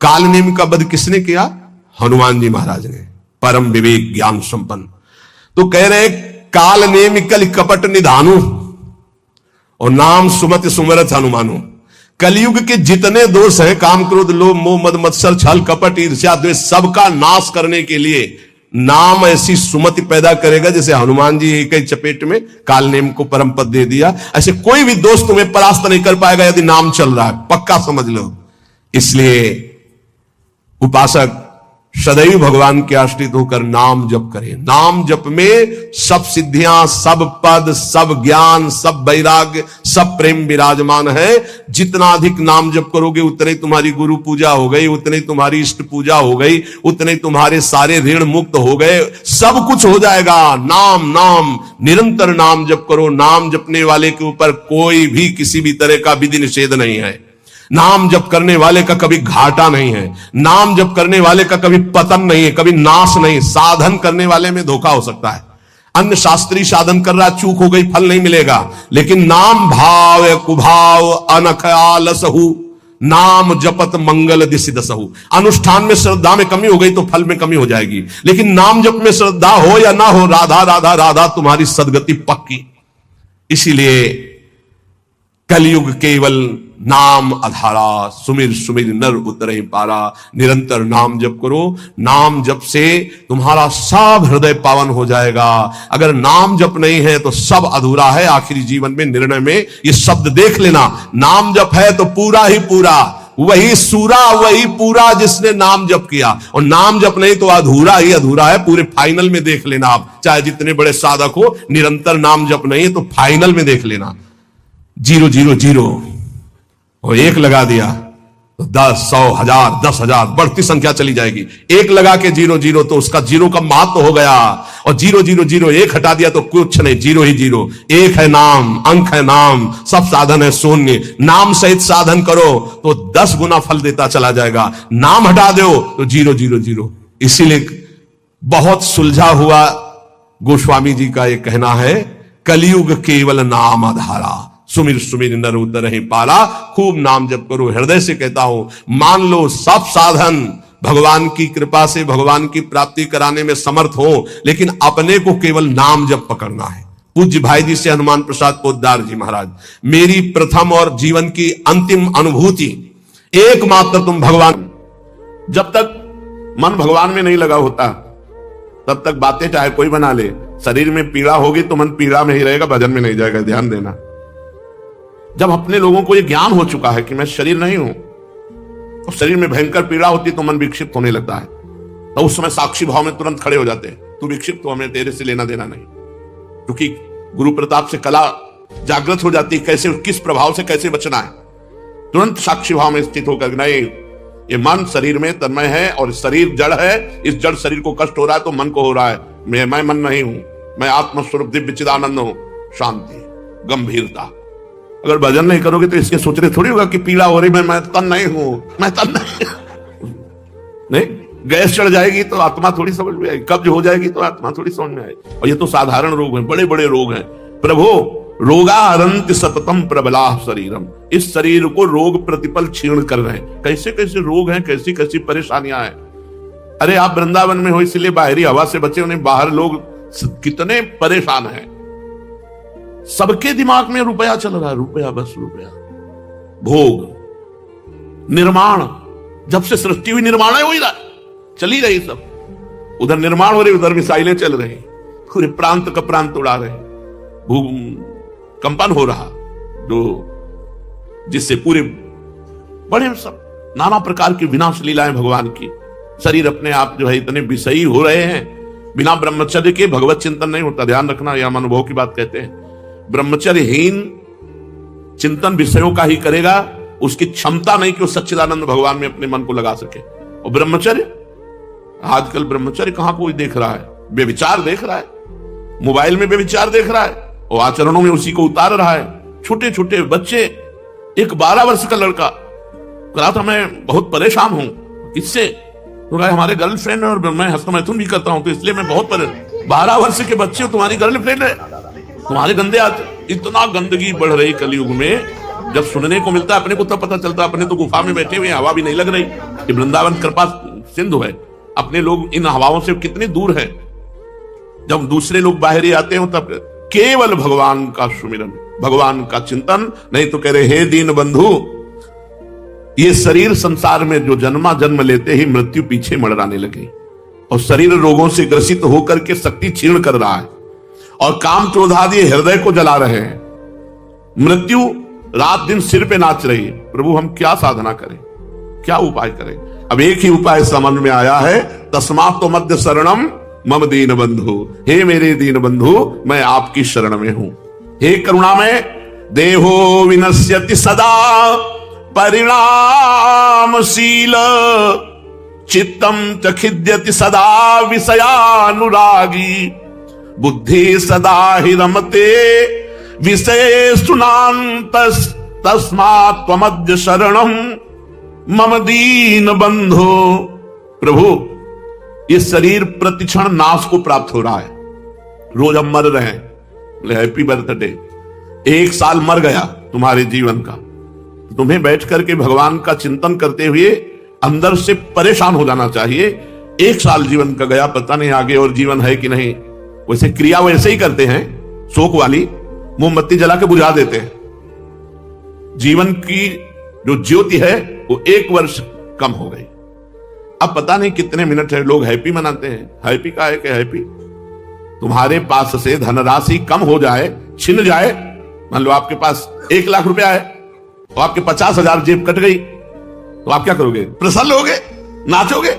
Speaker 1: काल नेमी का वध किसने किया? हनुमान जी महाराज ने, परम विवेक ज्ञान संपन्न। तो कह रहे काल नेमि कलि कपट निधानु, और नाम सुमति सुमरत हनुमानु। कलयुग के जितने दोष हैं, काम क्रोध लोभ मोह मद मत्सर छल कपट ईर्ष्या द्वेष, सबका नाश करने के लिए नाम ऐसी सुमति पैदा करेगा जैसे हनुमान जी एक ही चपेट में काल नेम को परम पद दे दिया। ऐसे कोई भी दोष तुम्हें परास्त नहीं कर पाएगा यदि नाम चल रहा है, पक्का समझ लो। इसलिए उपासक सदैव भगवान के आश्रित होकर नाम जप करें। नाम जप में सब सिद्धियां, सब पद, सब ज्ञान, सब वैराग्य, सब प्रेम विराजमान है। जितना अधिक नाम जप करोगे उतने तुम्हारी गुरु पूजा हो गई, उतने तुम्हारी इष्ट पूजा हो गई, उतने तुम्हारे सारे ऋण मुक्त हो गए, सब कुछ हो जाएगा। नाम नाम निरंतर नाम जप करो। नाम जपने वाले के ऊपर कोई भी किसी भी तरह का विधि निषेध नहीं है। नाम जप करने वाले का कभी घाटा नहीं है। नाम जप करने वाले का कभी पतन नहीं है, कभी नाश नहीं। साधन करने वाले में धोखा हो सकता है। अन्य शास्त्री साधन कर रहा, चूक हो गई, फल नहीं मिलेगा। लेकिन नाम भाव कुभाव अनख आलसहु, नाम जपत मंगल दिशि दसहु। अनुष्ठान में श्रद्धा में कमी हो गई तो फल में कमी हो जाएगी, लेकिन नाम जप में श्रद्धा हो या ना हो, राधा राधा राधा तुम्हारी सदगति पक्की। इसीलिए कलयुग केवल नाम आधारा, सुमिर सुमिर नर उतरे पारा। निरंतर नाम जप करो। नाम जप से तुम्हारा सब हृदय पावन हो जाएगा। अगर नाम जप नहीं है तो सब अधूरा है। आखिरी जीवन में निर्णय में ये शब्द देख लेना, नाम जप है तो पूरा ही पूरा, वही सूरा वही पूरा जिसने नाम जप किया। और नाम जप नहीं तो अधूरा ही अधूरा है। पूरे फाइनल में देख लेना आप, चाहे जितने बड़े साधक हो, निरंतर नाम जप नहीं तो फाइनल में देख लेना 000 और 1 लगा दिया तो 10, 100, 1000, 10,000 बढ़ती संख्या चली जाएगी। 1 लगा के 0 तो उसका 0 का महत्व हो गया। और 0 1 हटा दिया तो कुछ नहीं, 0 ही 0। 1 है नाम, अंक है नाम, सब साधन है शून्य। नाम सहित साधन करो तो 10 गुना फल देता चला जाएगा। नाम हटा दो तो 0। इसीलिए बहुत सुलझा हुआ गोस्वामी जी का यह कहना है, कलयुग केवल नाम आधारा, सुमिर सुमिर नर उतरहि पारा। खूब नाम जप करो। हृदय से कहता हूं, मान लो सब साधन भगवान की कृपा से भगवान की प्राप्ति कराने में समर्थ हो, लेकिन अपने को केवल नाम जप पकड़ना है। पूज्य भाई जी से हनुमान प्रसाद पोद्दार जी महाराज, मेरी प्रथम और जीवन की अंतिम अनुभूति, एकमात्र तुम भगवान, जब तक मन भगवान में नहीं लगा होता तब तक बातें चाहे कोई बना ले, शरीर में पीड़ा होगी तो मन पीड़ा में ही रहेगा, भजन में नहीं जाएगा। ध्यान देना, जब अपने लोगों को यह ज्ञान हो चुका है कि मैं शरीर नहीं हूं, तो शरीर में भयंकर पीड़ा होती तो मन विक्षिप्त होने लगता है। तो उस समय साक्षी भाव में तुरंत खड़े हो जाते हैं, तू विक्षिप्त हो, हमें तेरे से लेना देना नहीं। क्योंकि गुरु प्रताप से कला जागृत हो जाती है, कैसे किस प्रभाव से कैसे बचना है। तुरंत साक्षी भाव में स्थित होकर, नहीं ये मन शरीर में तन्मय है और शरीर जड़ है, इस जड़ शरीर को कष्ट हो रहा है तो मन को हो रहा है। मैं मन नहीं हूं, मैं आत्मस्वरूप दिव्य चिदानंद हूं। शांति, गंभीरता। अगर भजन नहीं करोगे तो इसके सोच रहे थोड़ी होगा कि पीड़ा हो रही, मैं तन नहीं हूं, मैं तन नहीं। गैस चढ़ जाएगी तो आत्मा थोड़ी समझ में आएगी, कब्ज हो जाएगी तो आत्मा थोड़ी समझ में आएगी। और ये तो साधारण रोग हैं, बड़े बड़े रोग हैं। प्रभु रोगा अरंत सततम प्रबला शरीरम, इस शरीर को रोग प्रतिपल क्षीण कर रहे हैं। कैसे कैसे रोग हैं, कैसी कैसी परेशानियां हैं। अरे आप वृंदावन में हो इसलिए बाहरी हवा से बचे, उन्हें बाहर लोग कितने परेशान हैं। सबके दिमाग में रुपया चल रहा है, रुपया, बस रुपया, भोग, निर्माण। जब से सृष्टि हुई निर्माण हो ही रहा, चली रही सब। उधर निर्माण हो रही, उधर मिसाइलें चल रही, पूरे प्रांत का प्रांत उड़ा रहे। कंपन हो रहा, जो जिससे पूरे बड़े सब नाना प्रकार की विनाश लीलाएं भगवान की, शरीर अपने आप जो है इतने विषयी हो रहे हैं। बिना ब्रह्मचर्य के भगवत चिंतन नहीं होता, ध्यान रखना, यह हम अनुभव की बात कहते हैं। ब्रह्मचर्यहीन चिंतन विषयों का ही करेगा, उसकी क्षमता नहीं कि वो सच्चिदानंद भगवान में अपने मन को लगा सके। और ब्रह्मचर्य, आजकल ब्रह्मचर्य कहां कोई देख रहा है, व्यभिचार देख रहा है, मोबाइल में व्यभिचार देख रहा है और आचरणों में उसी को उतार रहा है। छोटे छोटे बच्चे, एक 12 वर्ष का लड़का कहा था मैं बहुत परेशान हूं, किससे? तो कहा हमारे गर्लफ्रेंड है और मैं हस्तमैथुन भी करता हूं तो इसलिए मैं बहुत परेशान। 12 वर्ष के बच्चे हो, तुम्हारी गर्लफ्रेंड है, तुम्हारे गंदे हाथ। इतना गंदगी बढ़ रही कलयुग में, जब सुनने को मिलता है अपने को तब पता चलता है अपने तो गुफा में बैठे हुए, हवा भी नहीं लग रही। ये वृंदावन कृपा सिंधु है, अपने लोग इन हवाओं से कितने दूर हैं। जब दूसरे लोग बाहर ही आते हो तब केवल भगवान का सुमिरन, भगवान का चिंतन। नहीं तो कह रहे हे दीन बंधु, ये शरीर संसार में जो जन्मा जन्म लेते ही मृत्यु पीछे मड़राने लगे और शरीर रोगों से ग्रसित होकर के शक्ति क्षीण कर रहा है और काम क्रोध आदि हृदय को जला रहे हैं। मृत्यु रात दिन सिर पे नाच रही है। प्रभु हम क्या साधना करें, क्या उपाय करें? अब एक ही उपाय समझ में आया है, तस्मात् तो मध्य शरणम मम दीन बंधु। हे मेरे दीन बंधु, मैं आपकी शरण में हूं। हे करुणामय, देहो विनश्यति सदा परिणामशील, चित्तम च खिद्यति सदा विषयानुरागी, बुद्धि सदा हि रमते विषयेषु नान्तस्, तस्मात् त्वमद्य शरणम मम दीन बंधो। प्रभु ये शरीर प्रतिक्षण नाश को प्राप्त हो रहा है, रोज हम मर रहे हैं। हैप्पी बर्थडे, 1 साल मर गया तुम्हारे जीवन का, तुम्हें बैठ करके भगवान का चिंतन करते हुए अंदर से परेशान हो जाना चाहिए। 1 साल जीवन का गया, पता नहीं आगे और जीवन है कि नहीं। वैसे क्रिया वैसे ही करते हैं, शोक वाली मोमबत्ती जला के बुझा देते हैं। जीवन की जो ज्योति है वो 1 वर्ष कम हो गई। अब पता नहीं कितने मिनट है, लोग हैप्पी मनाते हैं। हैप्पी का है कि हैप्पी, तुम्हारे पास से धनराशि कम हो जाए, छिन जाए, मान लो आपके पास 1 लाख रुपया है तो आपके 50,000 जेब कट गई, तो आप क्या करोगे? प्रसन्न होगे, नाचोगे,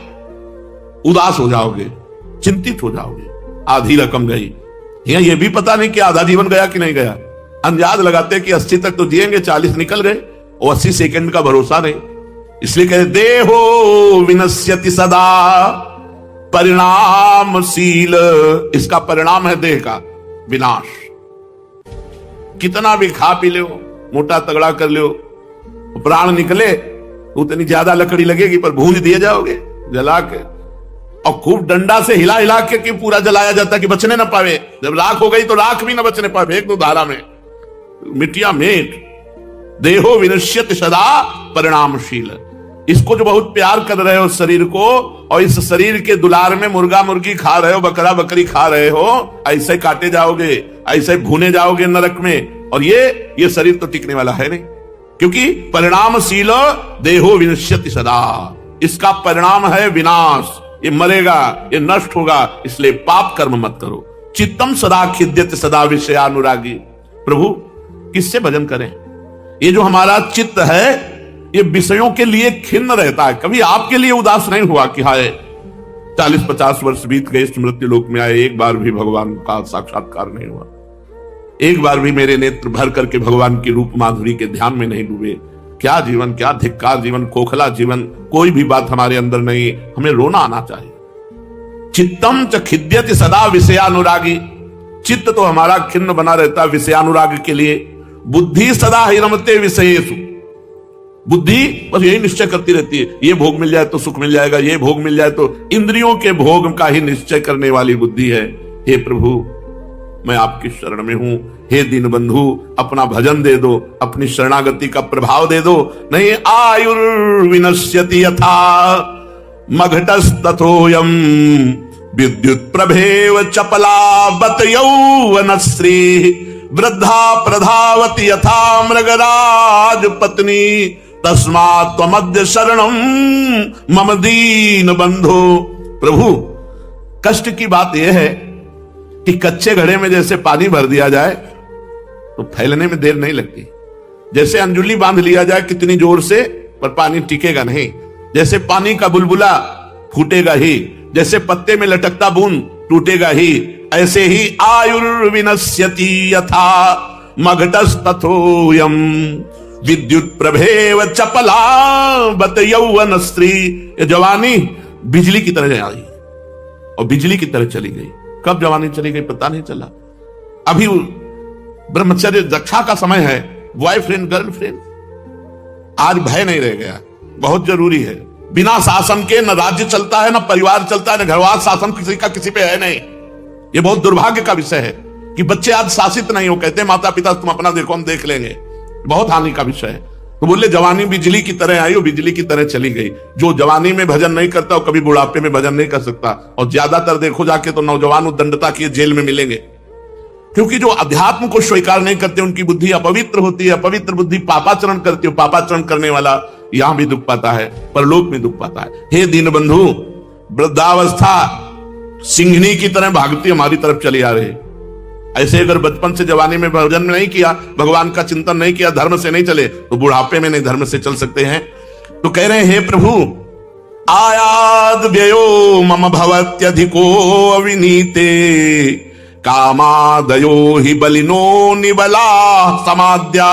Speaker 1: उदास हो जाओगे, चिंतित हो जाओगे, आधी रकम गई। या ये भी पता नहीं कि आधा जीवन गया कि नहीं गया। अंदाज लगाते कि 80 तक तो जिएंगे, 40 निकल गए और 80 सेकंड का भरोसा नहीं। इसलिए कहते देहो विनश्यति सदा परिणामशील, इसका परिणाम है देह का विनाश। कितना भी खा पी लो, मोटा तगड़ा कर लो, प्राण निकले उतनी ज्यादा लकड़ी लगेगी पर भूंज दिए जाओगे जला के, और खूब डंडा से हिला हिला के पूरा जलाया जाता कि बचने ना पावे। जब राख हो गई तो राख भी ना बचने पावे, फेंक दो धारा में, मिट्टिया मेट। देहो विनश्यति सदा परिणामशील, इसको जो बहुत प्यार कर रहे हो शरीर को, और इस शरीर के दुलार में मुर्गा मुर्गी खा रहे हो, बकरा बकरी खा रहे हो, ऐसे काटे जाओगे, ऐसे भूने जाओगे नरक में। और ये शरीर तो टिकने वाला है नहीं, क्योंकि परिणामशील देहो विनश्यति सदा, इसका परिणाम है विनाश। ये मरेगा, ये नष्ट होगा, इसलिए पाप कर्म मत करो। चित्तम सदा खिद्यत सदा विषयानुरागी। प्रभु किससे भजन करें? ये जो हमारा चित्त है ये विषयों के लिए खिन्न रहता है, कभी आपके लिए उदास नहीं हुआ कि हाय 40-50 वर्ष बीत गए, मृत्यु लोक में आए, एक बार भी भगवान का साक्षात्कार नहीं हुआ, एक बार भी मेरे नेत्र भर करके भगवान की रूप माधुरी के ध्यान में नहीं डूबे। क्या जीवन, क्या धिक्कार जीवन, खोखला जीवन, कोई भी बात हमारे अंदर नहीं। हमें रोना आना चाहिए। चित्तम च खिद्यति सदा विषयानुरागी, चित्त तो हमारा खिन्न बना रहता है विषयानुराग के लिए। बुद्धि सदा ही रमते विषयेषु, बुद्धि बस यही निश्चय करती रहती है, ये भोग मिल जाए तो सुख मिल जाएगा, ये भोग मिल जाए तो, इंद्रियों के भोग का ही निश्चय करने वाली बुद्धि है। हे प्रभु मैं आपकी शरण में हूं, हे दीन बंधु अपना भजन दे दो, अपनी शरणागति का प्रभाव दे दो। नहीं आयुर्विनश्यति यथा मघटस्तथोयम विद्युत प्रभेव चपला बत यौवनश्री, वृद्धा प्रधावति यथा मृगराज पत्नी, तस्मात् त्वमद्य शरणम मम दीन बंधो। प्रभु कष्ट की बात यह है कि कच्चे घड़े में जैसे पानी भर दिया जाए तो फैलने में देर नहीं लगती। जैसे अंजुली बांध लिया जाए कितनी जोर से, पर पानी टिकेगा नहीं। जैसे पानी का बुलबुला फूटेगा ही, जैसे पत्ते में लटकता बूंद टूटेगा ही, ऐसे ही आयुर्विनश्यति यथा मघटस्तथोयम विद्युत प्रभेव चपला बत यौवन स्त्री। ये जवानी बिजली की तरह आई और बिजली की तरह चली गई। कब जवानी चली गई पता नहीं चला। अभी ब्रह्मचर्य दक्षा का समय है, बॉयफ्रेंड गर्लफ्रेंड। आज भय नहीं रह गया, बहुत जरूरी है। बिना शासन के न राज्य चलता है, न परिवार चलता है, न घरवास शासन किसी का किसी पे है नहीं। ये बहुत दुर्भाग्य का विषय है कि बच्चे आज शासित नहीं हो। कहते हैं माता पिता तुम अपना देखो हम देख लेंगे, बहुत हानि का विषय है। तो बोले जवानी बिजली की तरह आई और बिजली की तरह चली गई। जो जवानी में भजन नहीं करता वो कभी बुढ़ापे में भजन नहीं कर सकता। और ज्यादातर देखो जाके तो नौजवान उद्दंडता की जेल में मिलेंगे, क्योंकि जो अध्यात्म को स्वीकार नहीं करते उनकी बुद्धि अपवित्र होती है। अपवित्र बुद्धि पापाचरण करती है। पापाचरण करने वाला यहां भी दुख पाता है, परलोक में दुख पाता है। हे दीनबंधु, वृद्धावस्था सिंघनी की तरह भागती हमारी तरफ चली आ रही। ऐसे अगर बचपन से जवानी में भजन नहीं किया, भगवान का चिंतन नहीं किया, धर्म से नहीं चले, तो बुढ़ापे में नहीं धर्म से चल सकते हैं। तो कह रहे हैं हे प्रभु, आयाद व्ययो मम भवत्यधिको अविनीते कामादयो हि बलिनो निबला समाद्या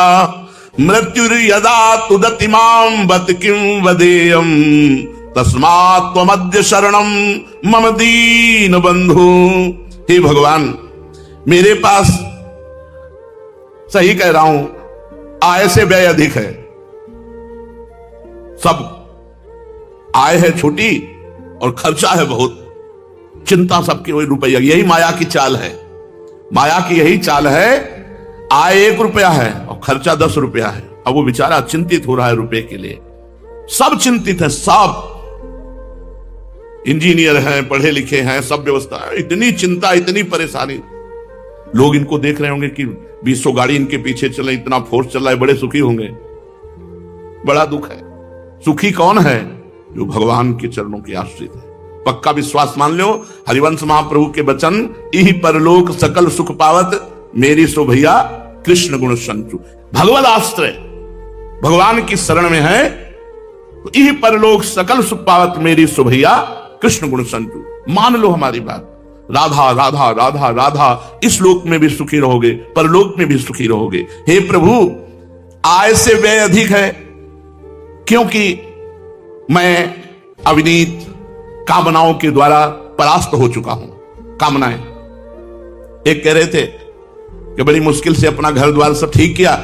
Speaker 1: मृत्युर्यदा तुदति मां बत किं वदेयम् तस्मात् त्वमद्य शरणं मम दीन बंधु। हे भगवान, मेरे पास, सही कह रहा हूं, आय से व्यय अधिक है। सब आय है छोटी और खर्चा है बहुत। चिंता सबकी वही रुपया। यही माया की चाल है। माया की यही चाल है। आय 1 रुपया है और खर्चा 10 रुपया है। अब वो बेचारा चिंतित हो रहा है रुपए के लिए। सब चिंतित है, सब इंजीनियर हैं, पढ़े लिखे हैं, सब व्यवस्था है। इतनी चिंता, इतनी परेशानी। लोग इनको देख रहे होंगे कि 200 गाड़ी इनके पीछे चले, इतना फोर्स चल रहा है, बड़े सुखी होंगे। बड़ा दुख है। सुखी कौन है? जो भगवान के चरणों के आश्रित है। पक्का विश्वास मान लो, हरिवंश महाप्रभु के वचन, इहि परलोक सकल सुख पावत मेरी सो भैया कृष्ण गुण संचु। भगवद आश्रय भगवान की शरण में है तो इहि परलोक सकल सुख पावत मेरी सो भैया कृष्ण गुण संचु। मान लो हमारी बात। राधा राधा राधा राधा, इस लोक में भी सुखी रहोगे, परलोक में भी सुखी रहोगे। हे प्रभु, आय से व्यय अधिक है, क्योंकि मैं अविनीत कामनाओं के द्वारा परास्त हो चुका हूं। कामनाएं, एक कह रहे थे कि बड़ी मुश्किल से अपना घर द्वार सब ठीक किया।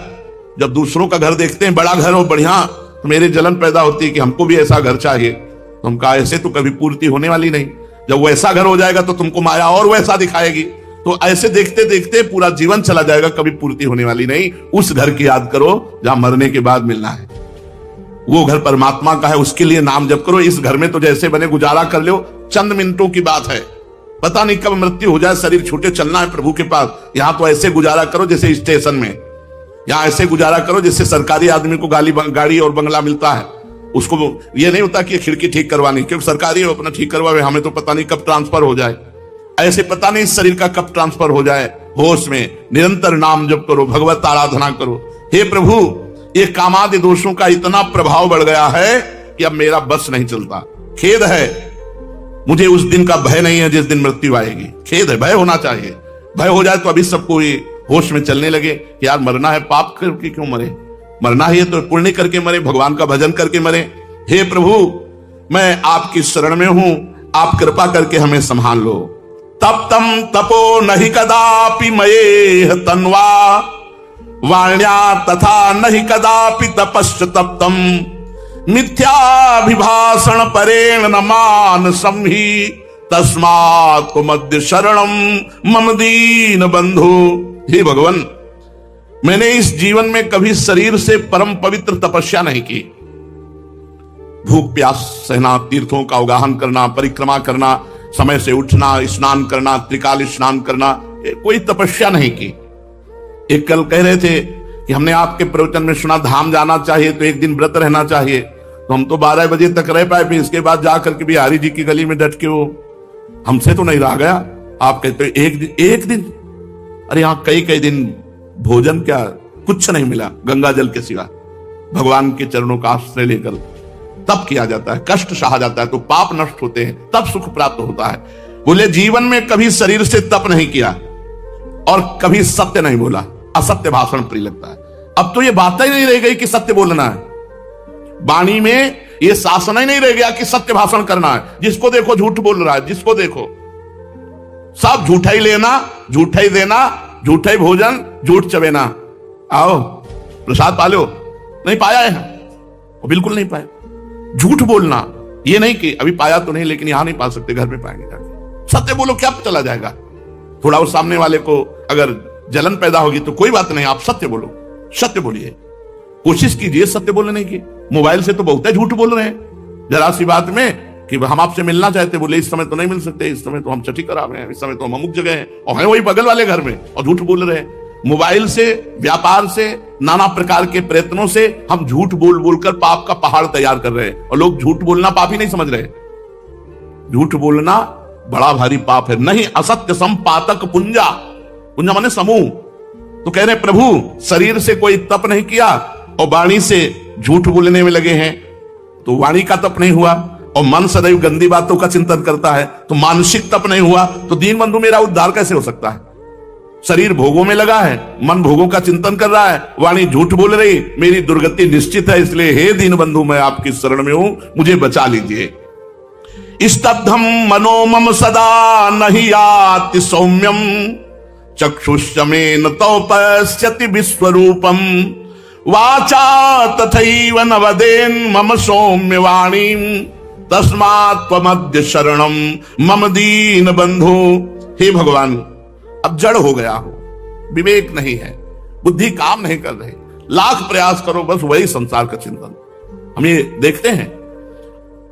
Speaker 1: जब दूसरों का घर देखते हैं बड़ा घर हो बढ़िया, तो मेरे जलन पैदा होती है कि हमको भी ऐसा घर चाहिए। तो हम कहा ऐसे तो कभी पूर्ति होने वाली नहीं। जब वैसा घर हो जाएगा तो तुमको माया और वैसा दिखाएगी। तो ऐसे देखते देखते पूरा जीवन चला जाएगा, कभी पूर्ति होने वाली नहीं। उस घर की याद करो जहां मरने के बाद मिलना है। वो घर परमात्मा का है, उसके लिए नाम जप करो। इस घर में तो जैसे बने गुजारा कर लो, चंद मिनटों की बात है। पता नहीं कब मृत्यु हो जाए, शरीर छूटे, चलना है प्रभु के पास। यहां तो ऐसे गुजारा करो जैसे स्टेशन में। यहां ऐसे गुजारा करो जैसे सरकारी आदमी को गाड़ी और बंगला मिलता है। उसको ये नहीं होता कि खिड़की ठीक करवानी, क्योंकि सरकारी हो, अपना ठीक करवावे, हमें तो पता नहीं कब ट्रांसफर हो जाए। ऐसे पता नहीं इस शरीर का कब ट्रांसफर हो जाए। होश में निरंतर नाम जप करो, भगवत आराधना करो। हे प्रभु, ये कामादि दोषों का इतना प्रभाव बढ़ गया है कि अब मेरा बस नहीं चलता। खेद है, मुझे उस दिन का भय नहीं है जिस दिन मृत्यु आएगी। खेद है, भय होना चाहिए। भय हो जाए तो अभी सबको ये होश में चलने लगे कि यार मरना है, पाप करके क्यों मरे? मरना ही है तो पुण्य करके मरे, भगवान का भजन करके मरे। हे प्रभु, मैं आपकी शरण में हूं, आप कृपा करके हमें संभाल लो। तप्तम तपो नहीं कदापि मये तन्वा वाण्या तथा नहीं कदापि तपश्च तप्तम मिथ्याभिभाषण परेण न मान संहि तस्मात् मध्य शरणम मम दीन बंधु। हे भगवान, मैंने इस जीवन में कभी शरीर से परम पवित्र तपस्या नहीं की। भूख प्यास सहना, तीर्थों का अवगाहन करना, परिक्रमा करना, समय से उठना, स्नान करना, त्रिकाल स्नान करना, कोई तपस्या नहीं की। एक कल कह रहे थे कि हमने आपके प्रवचन में सुना धाम जाना चाहिए तो एक दिन व्रत रहना चाहिए। तो हम तो 12 बजे तक रह पाए, फिर इसके बाद जाकर के बिहारी जी की गली में डट के वो हमसे तो नहीं रहा गया। आप कहते एक दिन, अरे यहाँ कई दिन भोजन क्या, कुछ नहीं मिला गंगा जल के सिवा, भगवान के चरणों का आश्रय लेकर तब किया जाता है, कष्ट सहा जाता है तो पाप नष्ट होते हैं, तब सुख प्राप्त होता है। बोले जीवन में कभी शरीर से तप नहीं किया और कभी सत्य नहीं बोला, असत्य भाषण प्रिय लगता है। अब तो ये बात ही नहीं रह गई कि सत्य बोलना है, वाणी में ये शासन ही नहीं रह गया कि सत्य भाषण करना है। जिसको देखो झूठ बोल रहा है, जिसको देखो सब झूठा ही लेना, झूठा ही देना, झूठा ही भोजन, झूठ चबेना। आओ प्रसाद पा लो, नहीं पाया है, बिल्कुल नहीं पाया। झूठ बोलना, ये नहीं कि अभी पाया तो नहीं लेकिन यहां नहीं पा सकते, घर में पाएंगे जाके। सत्य बोलो, क्या चला जाएगा? थोड़ा उस सामने वाले को अगर जलन पैदा होगी तो कोई बात नहीं, आप सत्य बोलो, सत्य बोलिए, कोशिश कीजिए सत्य बोलने की। मोबाइल से तो बहुत है झूठ बोल रहे हैं, जरा सी बात में कि हम आपसे मिलना चाहते, बोले इस समय तो नहीं मिल सकते, इस समय तो हम छठी करा रहे हैं, इस समय तो हम अमुक जगह हैं, और है वही बगल वाले घर में, और झूठ बोल रहे हैं। मोबाइल से, व्यापार से, नाना प्रकार के प्रयत्नों से हम झूठ बोल बोलकर पाप का पहाड़ तैयार कर रहे हैं, और लोग झूठ बोलना पाप ही नहीं समझ रहे। झूठ बोलना बड़ा भारी पाप है। नहीं असत्य संपातक पुंजा, पुंजा माने समूह। तो कह रहे प्रभु शरीर से कोई तप नहीं किया और वाणी से झूठ बोलने में लगे हैं, तो वाणी का तप नहीं हुआ, और मन सदैव गंदी बातों का चिंतन करता है तो मानसिक तप नहीं हुआ, तो दीन बंधु मेरा उद्धार कैसे हो सकता है? शरीर भोगों में लगा है, मन भोगों का चिंतन कर रहा है, वाणी झूठ बोल रही, मेरी दुर्गति निश्चित है। इसलिए हे दीन बंधु मैं आपकी शरण में हूं, मुझे बचा लीजिए। स्तब्धम मनो मम सदा नहीं याति सौम्यम चक्षुष्यमेन तौ पश्यति विश्वरूपम वाचा तथैव न वदेन् मम सौम्य वाणी तस्मात् त्वमद्य शरणम मम दीन बंधु। हे भगवान, अब जड़ हो गया हो, विवेक नहीं है, बुद्धि काम नहीं कर रही, लाख प्रयास करो बस वही संसार का चिंतन। हम ये देखते हैं,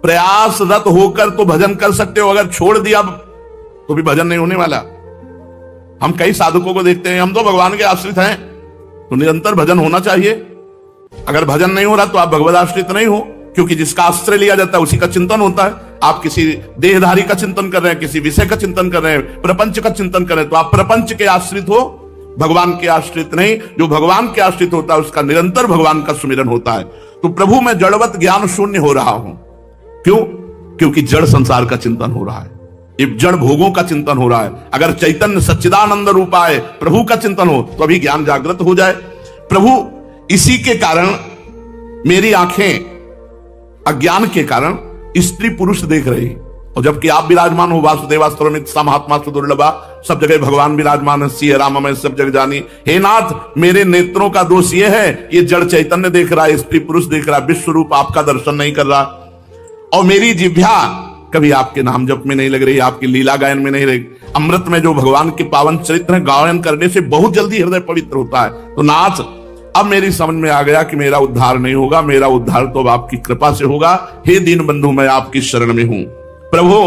Speaker 1: प्रयासरत होकर तो भजन कर सकते हो, अगर छोड़ दिया तो भी भजन नहीं होने वाला। हम कई साधकों को देखते हैं, हम तो भगवान के आश्रित हैं, तो निरंतर भजन होना चाहिए। अगर भजन नहीं हो रहा तो आप भगवद आश्रित नहीं हो, क्योंकि जिसका आश्रय लिया जाता है उसी का चिंतन होता है। आप किसी देहधारी का चिंतन कर रहे हैं, किसी विषय का चिंतन कर रहे हैं, प्रपंच का चिंतन कर रहे हैं, तो आप प्रपंच के आश्रित हो, भगवान के आश्रित नहीं। जो भगवान के आश्रित होता है उसका निरंतर भगवान का सुमिरन होता है। तो प्रभु मैं जड़वत ज्ञान शून्य हो रहा हूं, क्यों? क्योंकि जड़ संसार का चिंतन हो रहा है, ये जड़ भोगों का चिंतन हो रहा है। अगर चैतन्य सच्चिदानंद रूपाय प्रभु का चिंतन हो तो अभी ज्ञान जागृत हो जाए। प्रभु इसी के कारण मेरी आंखें अज्ञान के कारण स्त्री पुरुष देख रही, और जबकि आप विराजमान हो वासुदेवास्त्र महात्मा सुदुर्लभा, सब जगह भगवान विराजमान है, सिय राम मैं सब जगह जानी। हे नाथ, मेरे नेत्रों का दोष ये है, ये जड़ चैतन्य देख रहा है, स्त्री पुरुष देख रहा है, विश्व रूप आपका दर्शन नहीं कर रहा, और मेरी जिह्वा कभी आपके नाम जप में नहीं लग रही, आपकी लीला गायन में नहीं रही। अमृत में जो भगवान के पावन चरित्र गायन करने से बहुत जल्दी हृदय पवित्र होता है। तो नाथ, अब मेरी समझ में आ गया कि मेरा उद्धार नहीं होगा, मेरा उद्धार तो अब आपकी कृपा से होगा। हे दीन बंधु मैं आपकी शरण में हूं। प्रभु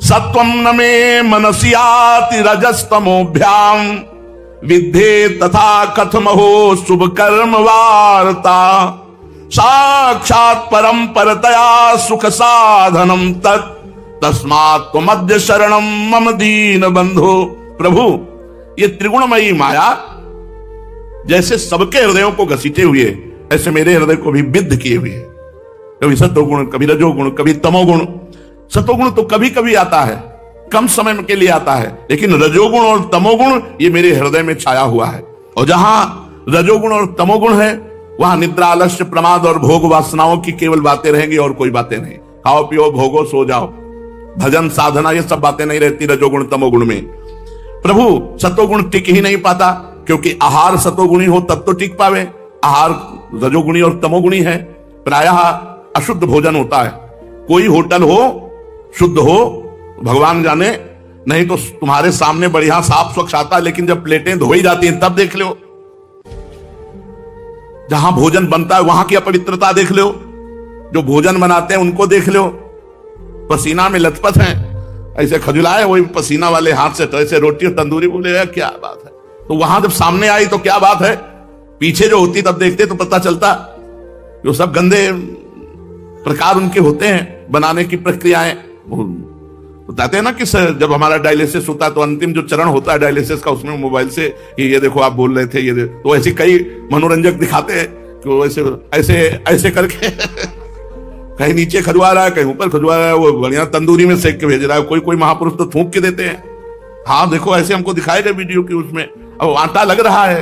Speaker 1: सत्वम न मे मनसि याति रजस्तमोभ्याम विद्धे तथा कथमहो शुभ कर्म वार्ता साक्षात् परम परतया सुख साधनम तत् तस्मात् त्वमद्य शरणम मम दीन बंधु। प्रभु ये त्रिगुणमयी माया जैसे सबके हृदयों को घसीटे हुए, ऐसे मेरे हृदय को भी विद्ध किए हुए, कभी सत्वगुण, कभी रजोगुण, कभी तमोगुण। सत्वगुण तो कभी कभी आता है, कम समय के लिए आता है, लेकिन रजोगुण और तमोगुण ये मेरे हृदय में छाया हुआ है। और जहां रजोगुण और तमोगुण है वहां निद्रा, आलस्य, प्रमाद और भोग वासनाओं की केवल बातें रहेंगी और कोई बातें नहीं। खाओ पियो भोगो सो जाओ, भजन साधना ये सब बातें नहीं रहती रजोगुण तमोगुण में। प्रभु सत्वगुण टिक ही नहीं पाता, क्योंकि आहार सतोगुणी हो तब तो टिक पावे, आहार रजोगुणी और तमोगुणी है। प्रायः अशुद्ध भोजन होता है, कोई होटल हो शुद्ध हो भगवान जाने, नहीं तो तुम्हारे सामने बढ़िया साफ स्वच्छ आता है, लेकिन जब प्लेटें धोई जाती हैं तब देख लो, जहां भोजन बनता है वहां की अपवित्रता देख लो, जो भोजन बनाते हैं उनको देख लो, पसीना में लथपथ हैं, ऐसे खजुलाए वही पसीना वाले हाथ से, तो ऐसे रोटी और तंदूरी बोले क्या बात है। तो वहां जब सामने आई तो क्या बात है, पीछे जो होती तब देखते तो पता चलता, जो सब गंदे प्रकार उनके होते हैं बनाने की प्रक्रियाएं, बताते हैं ना कि जब हमारा डायलिसिस होता है तो अंतिम जो चरण होता है डायलिसिस का, उसमें मोबाइल से ये देखो आप बोल रहे थे, ये तो ऐसे कई मनोरंजक दिखाते हैं कि वो ऐसे ऐसे ऐसे करके कहीं नीचे खजवा रहा है, कहीं ऊपर खजवा रहा है, वो बढ़िया तंदूरी में सेक के भेज रहा है। कोई माहापुरुष तो थूक के देते हैं। हाँ देखो, ऐसे हमको दिखाए गए वीडियो की, उसमें अब आटा लग रहा है,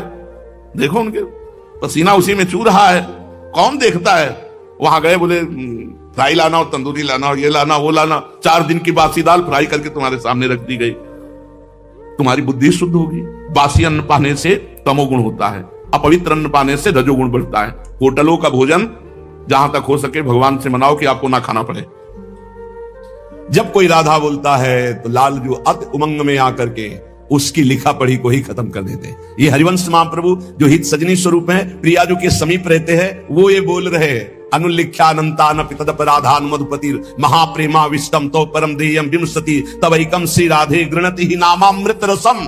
Speaker 1: देखो उनके पसीना उसी में चू रहा है, कौन देखता है। वहां गए, बोले फ्राई लाना और तंदूरी लाना और ये लाना वो लाना, 4 दिन की बासी दाल फ्राई करके तुम्हारे सामने रख दी गई। तुम्हारी बुद्धि शुद्ध होगी। बासी अन्न पाने से तमोगुण होता है, अपवित्र अन्न पाने से रजोगुण बढ़ता है। होटलों का भोजन जहां तक हो सके भगवान से मनाओ कि आपको ना खाना पड़े। जब कोई राधा बोलता है तो लालजू अति उमंग में आकर के उसकी लिखा पढ़ी को ही खत्म कर देते हैं। ये हरिवंश महाप्रभु जो हित सजनी स्वरूप है, प्रियाजू के समीप रहते हैं, वो ये बोल रहे हैं, अनुल्लिख्यानंतान पितदपराधान मधुपति महाप्रेमा विष्टम तो परम देयम विमसति तवैकम श्री राधे गृणति ही नामामृत रसम।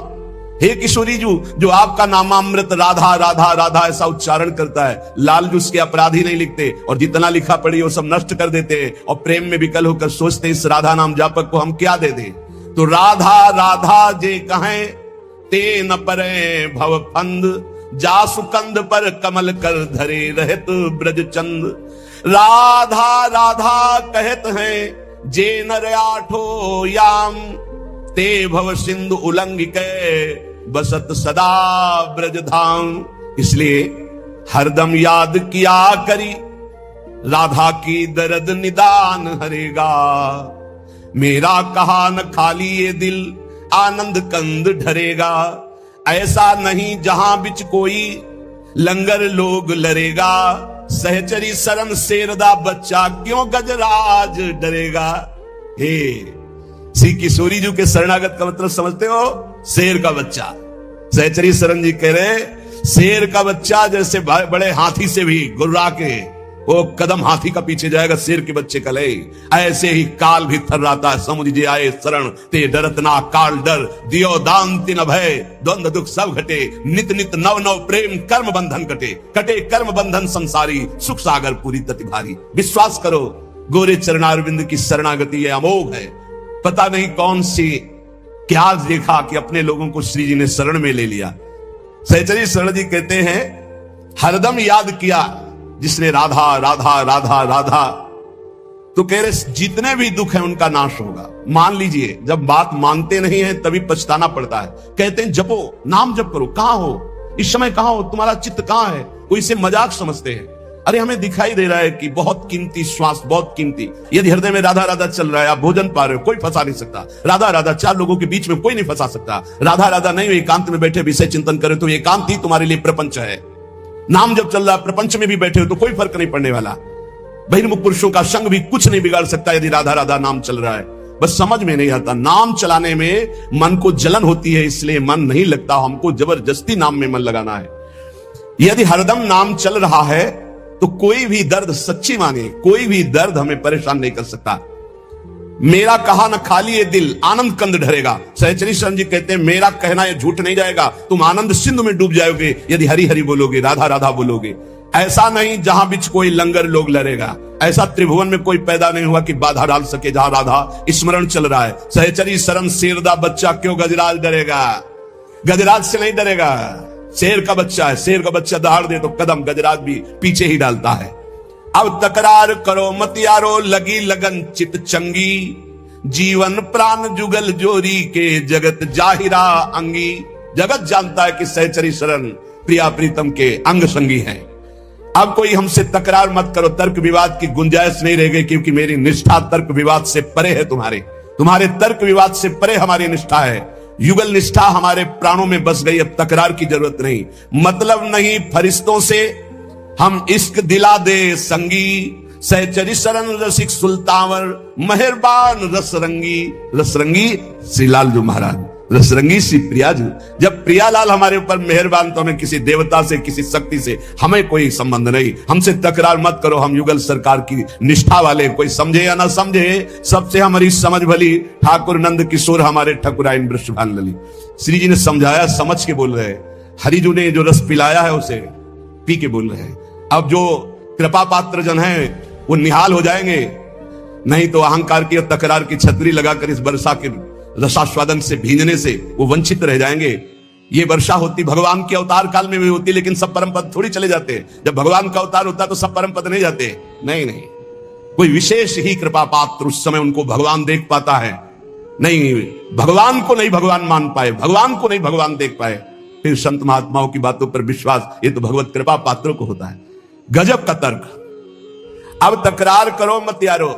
Speaker 1: हे किशोरी जू, जो आपका नामामृत राधा राधा राधा ऐसा उच्चारण करता है, लालजू उसके अपराधी नहीं लिखते, और जितना लिखा पढ़ी वो सब नष्ट कर देते हैं, और प्रेम में विकल होकर सोचते इस राधा नाम जापक को हम क्या दे दें। तो राधा राधा जे कहें ते न परे भव फंद, जासु कंद पर कमल कर धरे रहत ब्रज चंद। राधा राधा कहत हैं जे नर आठो याम, ते भव सिंधु उल्लंघिक बसत सदा ब्रज धाम। इसलिए हरदम याद किया करी, राधा की दर्द निदान हरेगा। मेरा कहा न खाली ये दिल, आनंद कंद ढरेगा। ऐसा नहीं जहां बिच कोई, लंगर लोग लरेगा। सहचरी शरण शेरदा बच्चा, क्यों गजराज डरेगा। हे श्री किशोरी जी के शरणागत का मतलब समझते हो? शेर का बच्चा। सहचरी शरण जी कह रहे, शेर का बच्चा जैसे बड़े हाथी से भी गुर्रा के वो कदम हाथी का पीछे जाएगा, शेर के बच्चे का ले, ऐसे ही काल भी थर्राता है। समुझ जे आए शरण ते डरत ना काल डर, दियो दान तिन भय द्वंद दुख सब घटे। नित नित नव नव प्रेम कर्म बंधन कटे, कटे कर्म बंधन संसारी, सुख सागर पूरी तति भारी। विश्वास करो, गोरे चरणारविंद की शरणागति ये अमोघ है। पता नहीं कौन सी क्या देखा कि अपने लोगों को श्री जी ने शरण में ले लिया। सहचरी शरण जी कहते हैं, हरदम याद किया जिसने राधा राधा राधा राधा, तो कह रहे जितने भी दुख हैं उनका नाश होगा। मान लीजिए, जब बात मानते नहीं है तभी पछताना पड़ता है। कहते हैं जपो, नाम जप करो। कहां हो इस समय, कहां हो, तुम्हारा चित्त कहां है? वो इसे मजाक समझते हैं। अरे हमें दिखाई दे रहा है कि बहुत कीमती श्वास, बहुत कीमती, यदि हृदय में राधा राधा चल रहा है, आप भोजन पा रहे हो, कोई फंसा नहीं सकता। राधा राधा 4 लोगों के बीच में कोई नहीं फंसा सकता। राधा राधा नहीं, एकांत में बैठे विषय चिंतन करें तो एकांत ही तुम्हारे लिए प्रपंच है। नाम जब चल रहा है, प्रपंच में भी बैठे हो तो कोई फर्क नहीं पड़ने वाला। बहिर्मुख पुरुषों का संग भी कुछ नहीं बिगाड़ सकता यदि राधा राधा नाम चल रहा है। बस समझ में नहीं आता, नाम चलाने में मन को जलन होती है, इसलिए मन नहीं लगता। हमको जबरदस्ती नाम में मन लगाना है। यदि हरदम नाम चल रहा है तो कोई भी दर्द, सच्ची माने, कोई भी दर्द हमें परेशान नहीं कर सकता। मेरा कहा न खाली ये दिल, आनंद कंद ढरेगा। सहचरी शरण जी कहते हैं, मेरा कहना ये झूठ नहीं जाएगा, तुम आनंद सिंधु में डूब जाओगे यदि हरि हरि बोलोगे, राधा राधा बोलोगे। ऐसा नहीं जहां बीच कोई लंगर लोग लड़ेगा। ऐसा त्रिभुवन में कोई पैदा नहीं हुआ कि बाधा डाल सके जहां राधा स्मरण चल रहा है। सहचरी शरण शेरदा बच्चा, क्यों गजराज डरेगा। गजराज से नहीं डरेगा, शेर का बच्चा है। शेर का बच्चा दहाड़ दे तो कदम गजराज भी पीछे ही डालता है। अब तकरार करो मत यारो, लगी लगन चित चंगी। जीवन प्राण जुगल जोरी के, जगत जाहिरा अंगी। जगत जानता है कि सहचरी शरण प्रिया प्रीतम के अंग संगी हैं। अब कोई हमसे तकरार मत करो, तर्क विवाद की गुंजाइश नहीं रह गई, क्योंकि मेरी निष्ठा तर्क विवाद से परे है। तुम्हारे तर्क विवाद से परे हमारी निष्ठा है। युगल निष्ठा हमारे प्राणों में बस गई, अब तकरार की जरूरत नहीं। मतलब नहीं फरिश्तों से हम इश्क दिला दे संगी। सहचरी शरण रसिक सुल्तावर, मेहरबान रसरंगी। रसरंगी श्री लालजू महाराज, रसरंगी श्री प्रियाजू। जब प्रियालाल हमारे ऊपर मेहरबान तो हमें किसी देवता से, किसी शक्ति से हमें कोई संबंध नहीं। हमसे तकरार मत करो, हम युगल सरकार की निष्ठा वाले, कोई समझे या ना समझे, सबसे हमारी समझ भली। ठाकुर नंद किशोर हमारे ठकुराइन वृषभान लली। श्री जी ने समझाया, समझ के बोल रहे। हरिजू ने जो रस पिलाया है उसे पी के बोल रहे हैं। अब जो कृपा पात्र जन है वो निहाल हो जाएंगे। नहीं तो अहंकार की और तकरार की छतरी लगाकर इस वर्षा के रसास्वादन से भींजने से वो वंचित रह जाएंगे। ये वर्षा होती भगवान के अवतार काल में भी होती, लेकिन सब परम पद थोड़ी चले जाते। जब भगवान का अवतार होता तो सब परम पद नहीं जाते। नहीं नहीं, कोई विशेष ही कृपा पात्र उस समय उनको भगवान देख पाता है। नहीं, भगवान को नहीं भगवान मान पाए, भगवान को नहीं भगवान देख पाए, फिर संत महात्माओं की बातों पर विश्वास, ये तो भगवत कृपा पात्रों को होता है। गजब का तर्क। अब तकरार करो मत यारो।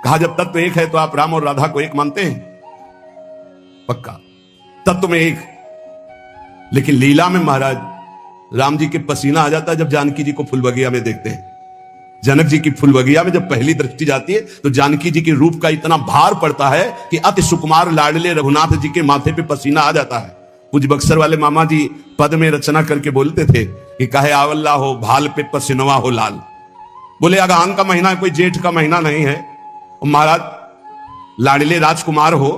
Speaker 1: कहा जब तत्व एक है तो आप राम और राधा को एक मानते हैं? पक्का तत्व में एक। लेकिन लीला में महाराज राम जी के पसीना आ जाता है जब जानकी जी को फूल बगिया में देखते हैं। जनक जी की फूल बगिया में जब पहली दृष्टि जाती है तो जानकी जी के रूप का इतना भार पड़ता है कि अति सुकुमार लाडले रघुनाथ जी के माथे पे पसीना आ जाता है। कुछ बक्सर वाले मामा जी पद में रचना करके बोलते थे कि कहे आवल्ला हो भाल पे पसीनवा हो लाल। बोले अगहन का महीना कोई जेठ का महीना नहीं है। महाराज लाडले राजकुमार हो,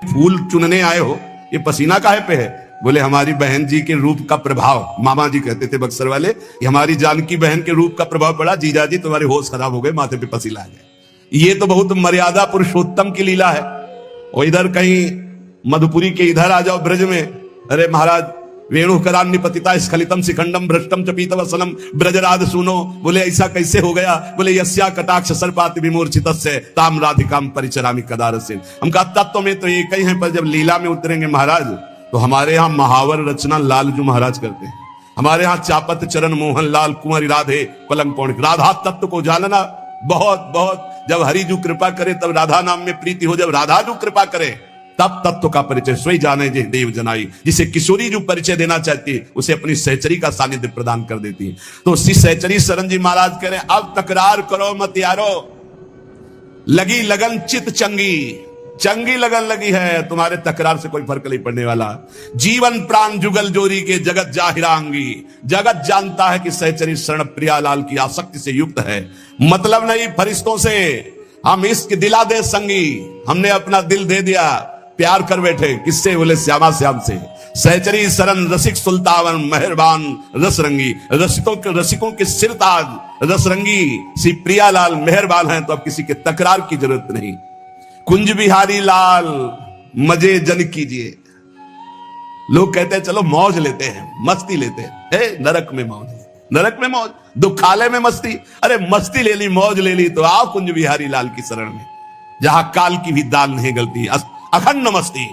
Speaker 1: फूल चुनने आए हो, ये पसीना काहे पे है? बोले हमारी बहन जी के रूप का प्रभाव। मामा जी कहते थे बक्सर वाले, हमारी जानकी बहन के रूप का प्रभाव पड़ा, जीजा जी तुम्हारे होश खराब हो गए, माथे पे पसीना आ गया। ये तो बहुत मर्यादा पुरुषोत्तम की लीला है। और इधर कहीं मधुपुरी के इधर आ जाओ ब्रज में, अरे महाराज वेणुकरान्य पतिता स्खलितम शिखंडम भ्रष्टम च पीतवसनम ब्रजराज सुनो। बोले ऐसा कैसे हो गया? बोले यस्या कटाक्ष सर्पाति विमूर्छितस्य ताम राधिकाम परिचरामि कदारस्य। हम कहा तत्व में तो एक ही है, पर जब लीला में उतरेंगे महाराज तो हमारे यहाँ महावर रचना लालजू महाराज करते हैं। हमारे यहाँ चापत चरण मोहन लाल कुंवरी राधे पलंग पौड़। राधा तत्व को जानना बहुत बहुत, जब हरिजू कृपा करे तब राधा नाम में प्रीति हो, जब राधाजू कृपा करे तब तत्व का परिचय स्वयं जाने जे देव जनाई। जिसे किशोरी जो परिचय देना चाहती है उसे अपनी सहचरी का सानिध्य प्रदान कर देती है। तो श्री सहचरी शरण जी महाराज कह रहे अब तकरार करो मत यारो, लगी लगन चित चंगी, चंगी लगन लगी है, तुम्हारे तकरार से कोई फर्क नहीं पड़ने वाला। जीवन प्राण जुगल जोरी के जगत जाहिरांगी। जगत जानता है कि सहचरी शरण प्रियालाल की आसक्ति से युक्त है। मतलब नहीं फरिश्तों से, हम इश्क दिला दे संगी, हमने अपना दिल दे दिया, प्यार कर बैठे। किससे? बोले श्यामा श्याम से। सहचरी शरण रसिक सुल्तान मेहरबान रसरंगी। रसिकों के सिरताज रसरंगी श्री प्रियालाल मेहरबान हैं, तो अब किसी के तकरार की जरूरत नहीं। कुंज बिहारी लाल मजे जन कीजिए। लोग कहते हैं चलो मौज लेते हैं, मस्ती लेते हैं। नरक में मौज, नरक में मौज, दुखालय में मस्ती। अरे मस्ती ले ली, मौज ले ली तो आओ कुंज बिहारी लाल की शरण में, जहां काल की भी दाल नहीं गलती। अखंड मस्ती,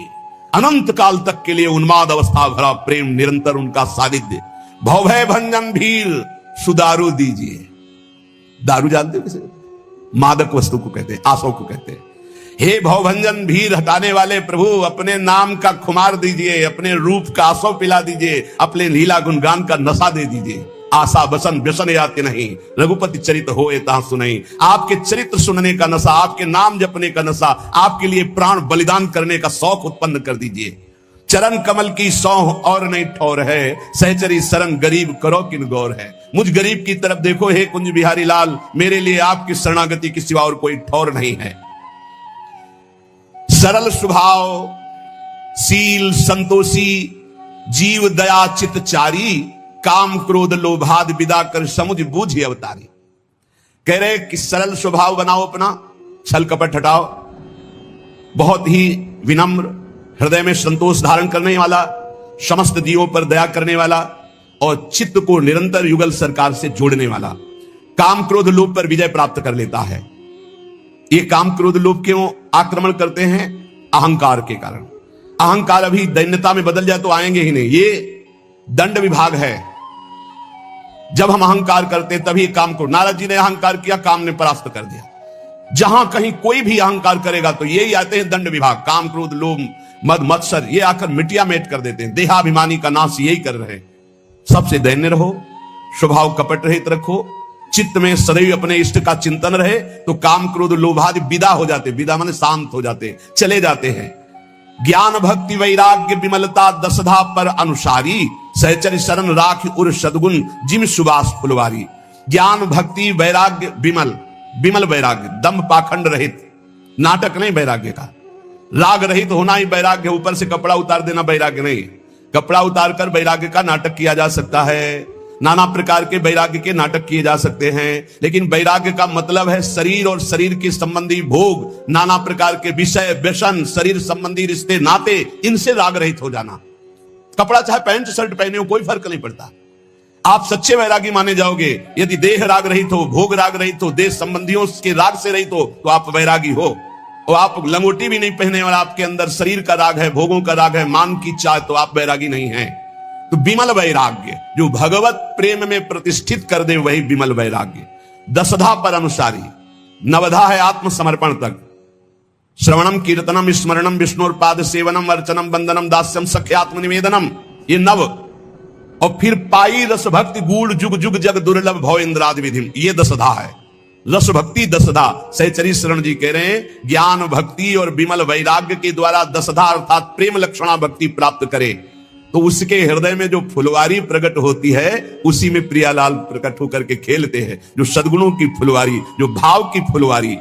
Speaker 1: अनंत काल तक के लिए उन्माद अवस्था भरा प्रेम, निरंतर उनका सानिध्य। भवभय भंजन भीर सुदारू दीजिए। दारू जानते हो किसे? मादक वस्तु को कहते हैं, आसों को कहते हैं। हे भवभंजन भीर हटाने वाले प्रभु, अपने नाम का खुमार दीजिए, अपने रूप का आसो पिला दीजिए, अपने लीला गुणगान का नशा दे दीजिए। आशा बसन व्यसन याति नहीं, रघुपति चरित होए ताह सुनई। आपके चरित्र सुनने का नशा, आपके नाम जपने का नशा, आपके लिए प्राण बलिदान करने का शौक उत्पन्न कर दीजिए। चरण कमल की सौह और नहीं ठौर है, सहचरी शरण गरीब करो किन गौर है। मुझ गरीब की तरफ देखो हे कुंज बिहारी लाल, मेरे लिए आपकी शरणागति के सिवा और कोई ठौर नहीं है। सरल स्वभाव, शील संतोषी, जीव दया चित चारी, काम क्रोध लोभाद विदा कर समुझ बूझी अवतारी। कह रहे कि सरल स्वभाव बनाओ अपना, छल कपट हटाओ, बहुत ही विनम्र, हृदय में संतोष धारण करने वाला, समस्त जीवों पर दया करने वाला और चित्त को निरंतर युगल सरकार से जोड़ने वाला। काम क्रोध लोभ पर विजय प्राप्त कर लेता है। ये काम क्रोध लोभ क्यों आक्रमण करते हैं? अहंकार के कारण। अहंकार अभी दैन्यता में बदल जाए तो आएंगे ही नहीं। ये दंड विभाग है। जब हम अहंकार करते तभी काम को, नारद जी ने अहंकार किया, काम ने परास्त कर दिया। जहां कहीं कोई भी अहंकार करेगा तो यही आते हैं दंड विभाग, काम क्रोध लोभ मद मत्सर, ये आकर मिटिया मेट कर देते हैं। देहाभिमानी का नाश यही कर रहे हैं। सबसे दैन्य रहो, स्वभाव कपट रहित रखो, चित्त में सदैव अपने इष्ट का चिंतन रहे, तो काम क्रोध लोभादि विदा हो जाते। विदा माने शांत हो जाते, चले जाते हैं। ज्ञान भक्ति वैराग्य विमलता दसधा पर अनुसारी, सहचर शरण राख उर सदगुण जिम सुबास फुलवारी। ज्ञान भक्ति वैराग्य विमल, विमल वैराग्य, दम पाखंड रहित, नाटक नहीं वैराग्य का। राग रहित होना ही वैराग्य, ऊपर से कपड़ा उतार देना वैराग्य नहीं। कपड़ा उतार कर वैराग्य का नाटक किया जा सकता है, नाना प्रकार के वैराग्य के नाटक किए जा सकते हैं, लेकिन वैराग्य का मतलब है शरीर और शरीर के संबंधी भोग, नाना प्रकार के विषय व्यसन, शरीर संबंधी रिश्ते नाते, इनसे राग रहित हो जाना। कपड़ा चाहे पैंट शर्ट पहने हो, कोई फर्क नहीं पड़ता। आप सच्चे वैरागी माने जाओगे यदि देह राग रहित हो, भोग राग रहित हो, देश संबंधियों के राग से रहित हो, तो आप वैरागी हो। और आप लंगोटी भी नहीं पहने और आपके अंदर शरीर का राग है, भोगों का राग है, मान की चाह, तो आप वैरागी नहीं हैं। तो विमल वैराग्य जो भगवत प्रेम में प्रतिष्ठित कर दे, वही विमल वैराग्य। दसधा पर अनुसारी, नवधा है आत्मसमर्पण तक। श्रवणम कीर्तनम स्मरणम विष्णुर्पाद सेवनम अर्चनम वंदनम दास्यम सख्यात्म निवेदनम, ये नव। और फिर पाई रस भक्ति गूढ़ जुग जुग जग दुर्लभ भव इंद्रादि विधि, ये दसधा है। रस भक्ति दसधा, सहचरी शरण जी कह रहे हैं ज्ञान भक्ति और विमल वैराग्य के द्वारा दसधा अर्थात प्रेम लक्षणा भक्ति प्राप्त करे, तो उसके हृदय में जो फुलवारी प्रकट होती है, उसी में प्रियालाल प्रकट होकर के खेलते हैं। जो सद्गुणों की फुलवारी, जो भाव की फुलवारी,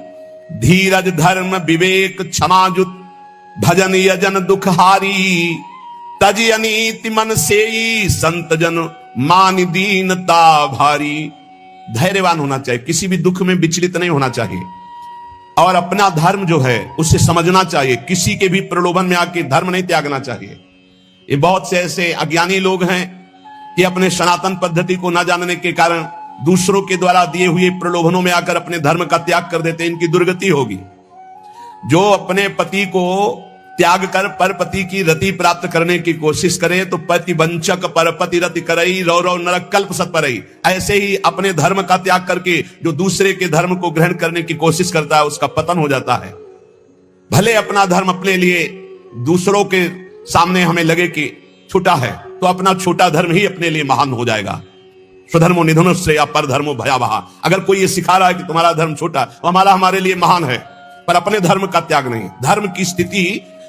Speaker 1: धीरज धर्म विवेक क्षमाजुत भजन यजन दुखहारी, तज अनीति मन सेई संत जन मान दीनता भारी। धैर्यवान होना चाहिए, किसी भी दुख में विचलित नहीं होना चाहिए, और अपना धर्म जो है उसे समझना चाहिए। किसी के भी प्रलोभन में आके धर्म नहीं त्यागना चाहिए। ये बहुत से ऐसे अज्ञानी लोग हैं कि अपने सनातन पद्धति को न जानने के कारण दूसरों के द्वारा दिए हुए प्रलोभनों में आकर अपने धर्म का त्याग कर देते हैं। इनकी दुर्गति होगी। जो अपने पति को त्याग कर परपति की रति प्राप्त करने की कोशिश करे, तो पति वंचक परपति रति करई रौ रौ नरक कल्प सत परई। ऐसे ही अपने धर्म का त्याग करके जो दूसरे के धर्म को ग्रहण करने की कोशिश करता है, उसका पतन हो जाता है। भले अपना धर्म अपने लिए दूसरों के सामने हमें लगे कि छोटा है, तो अपना छोटा धर्म ही अपने लिए महान हो जाएगा। स्वधर्मो निधनुष्य या पर धर्मो भयावहा। अगर कोई ये सिखा रहा है कि तुम्हारा धर्म छोटा, तो हमारे लिए महान है, पर अपने धर्म का त्याग नहीं। धर्म की स्थिति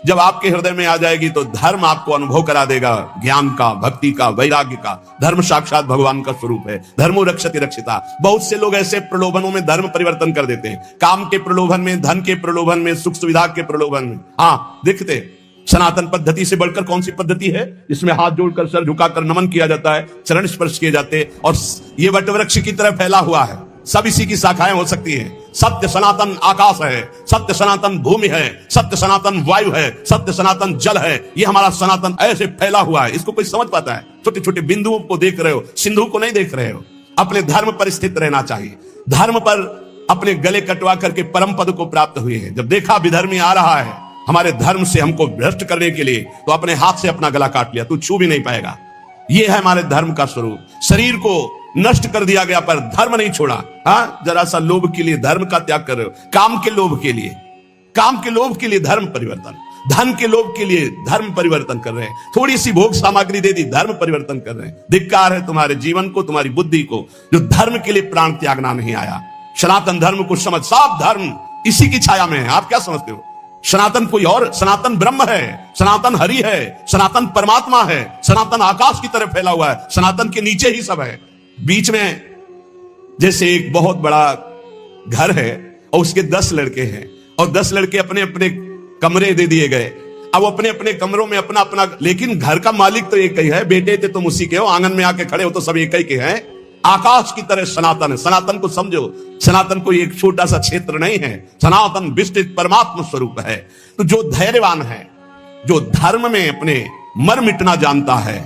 Speaker 1: जब आपके हृदय में आ जाएगी, तो धर्म आपको अनुभव करा देगा ज्ञान का, भक्ति का, वैराग्य का। धर्म साक्षात भगवान का स्वरूप है। धर्मो रक्षति रक्षिता। बहुत से लोग ऐसे प्रलोभनों में धर्म परिवर्तन कर देते हैं, काम के प्रलोभन में, धन के प्रलोभन में, सुख सुविधा के प्रलोभन में। हाँ, देखते सनातन पद्धति से बढ़कर कौन सी पद्धति है जिसमें हाथ जोड़कर सर झुकाकर नमन किया जाता है, चरण स्पर्श किए जाते हैं, और ये वटवृक्ष की तरह फैला हुआ है। सब इसी की शाखाएं हो सकती हैं। सत्य सनातन आकाश है, सत्य सनातन भूमि है, सत्य सनातन वायु है, सत्य सनातन जल है। ये हमारा सनातन ऐसे फैला हुआ है। इसको कोई समझ पाता है? छोटे छोटे बिंदुओं को देख रहे हो, सिंधु को नहीं देख रहे हो। अपने धर्म पर स्थित रहना चाहिए। धर्म पर अपने गले कटवा करके परम पद को प्राप्त हुए हैं। जब देखा विधर्मी आ रहा है हमारे धर्म से हमको भ्रष्ट करने के लिए, तो अपने हाथ से अपना गला काट लिया, तू छू भी नहीं पाएगा। ये है हमारे धर्म का स्वरूप। शरीर को नष्ट कर दिया गया पर धर्म नहीं छोड़ा। हाँ, जरा सा लोभ के लिए धर्म का त्याग कर रहे हो, काम के लोभ के लिए, काम के लोभ के लिए धर्म परिवर्तन, धन के लोभ के लिए धर्म परिवर्तन कर रहे हैं। थोड़ी सी भोग सामग्री दे दी, धर्म परिवर्तन कर रहे हैं। धिक्कार है तुम्हारे जीवन को, तुम्हारी बुद्धि को, जो धर्म के लिए प्राण त्यागना नहीं आया। सनातन धर्म को समझ, सब धर्म इसी की छाया में है। आप क्या समझते हो? सनातन कोई और, सनातन ब्रह्म है, सनातन हरि है, सनातन परमात्मा है, सनातन आकाश की तरफ फैला हुआ है, सनातन के नीचे ही सब है। बीच में जैसे एक बहुत बड़ा घर है और उसके 10 लड़के हैं, और 10 लड़के अपने अपने कमरे दे दिए गए। अब अपने अपने कमरों में अपना अपना, लेकिन घर का मालिक तो एक ही है। बेटे थे तुम उसी के हो, आंगन में आके खड़े हो तो सब एक ही के हैं। आकाश की तरह सनातन है। सनातन को समझो, सनातन कोई एक छोटा सा क्षेत्र नहीं है, सनातन विस्तृत परमात्मा स्वरूप है। तो जो धैर्यवान है, जो धर्म में अपने मर मिटना जानता है,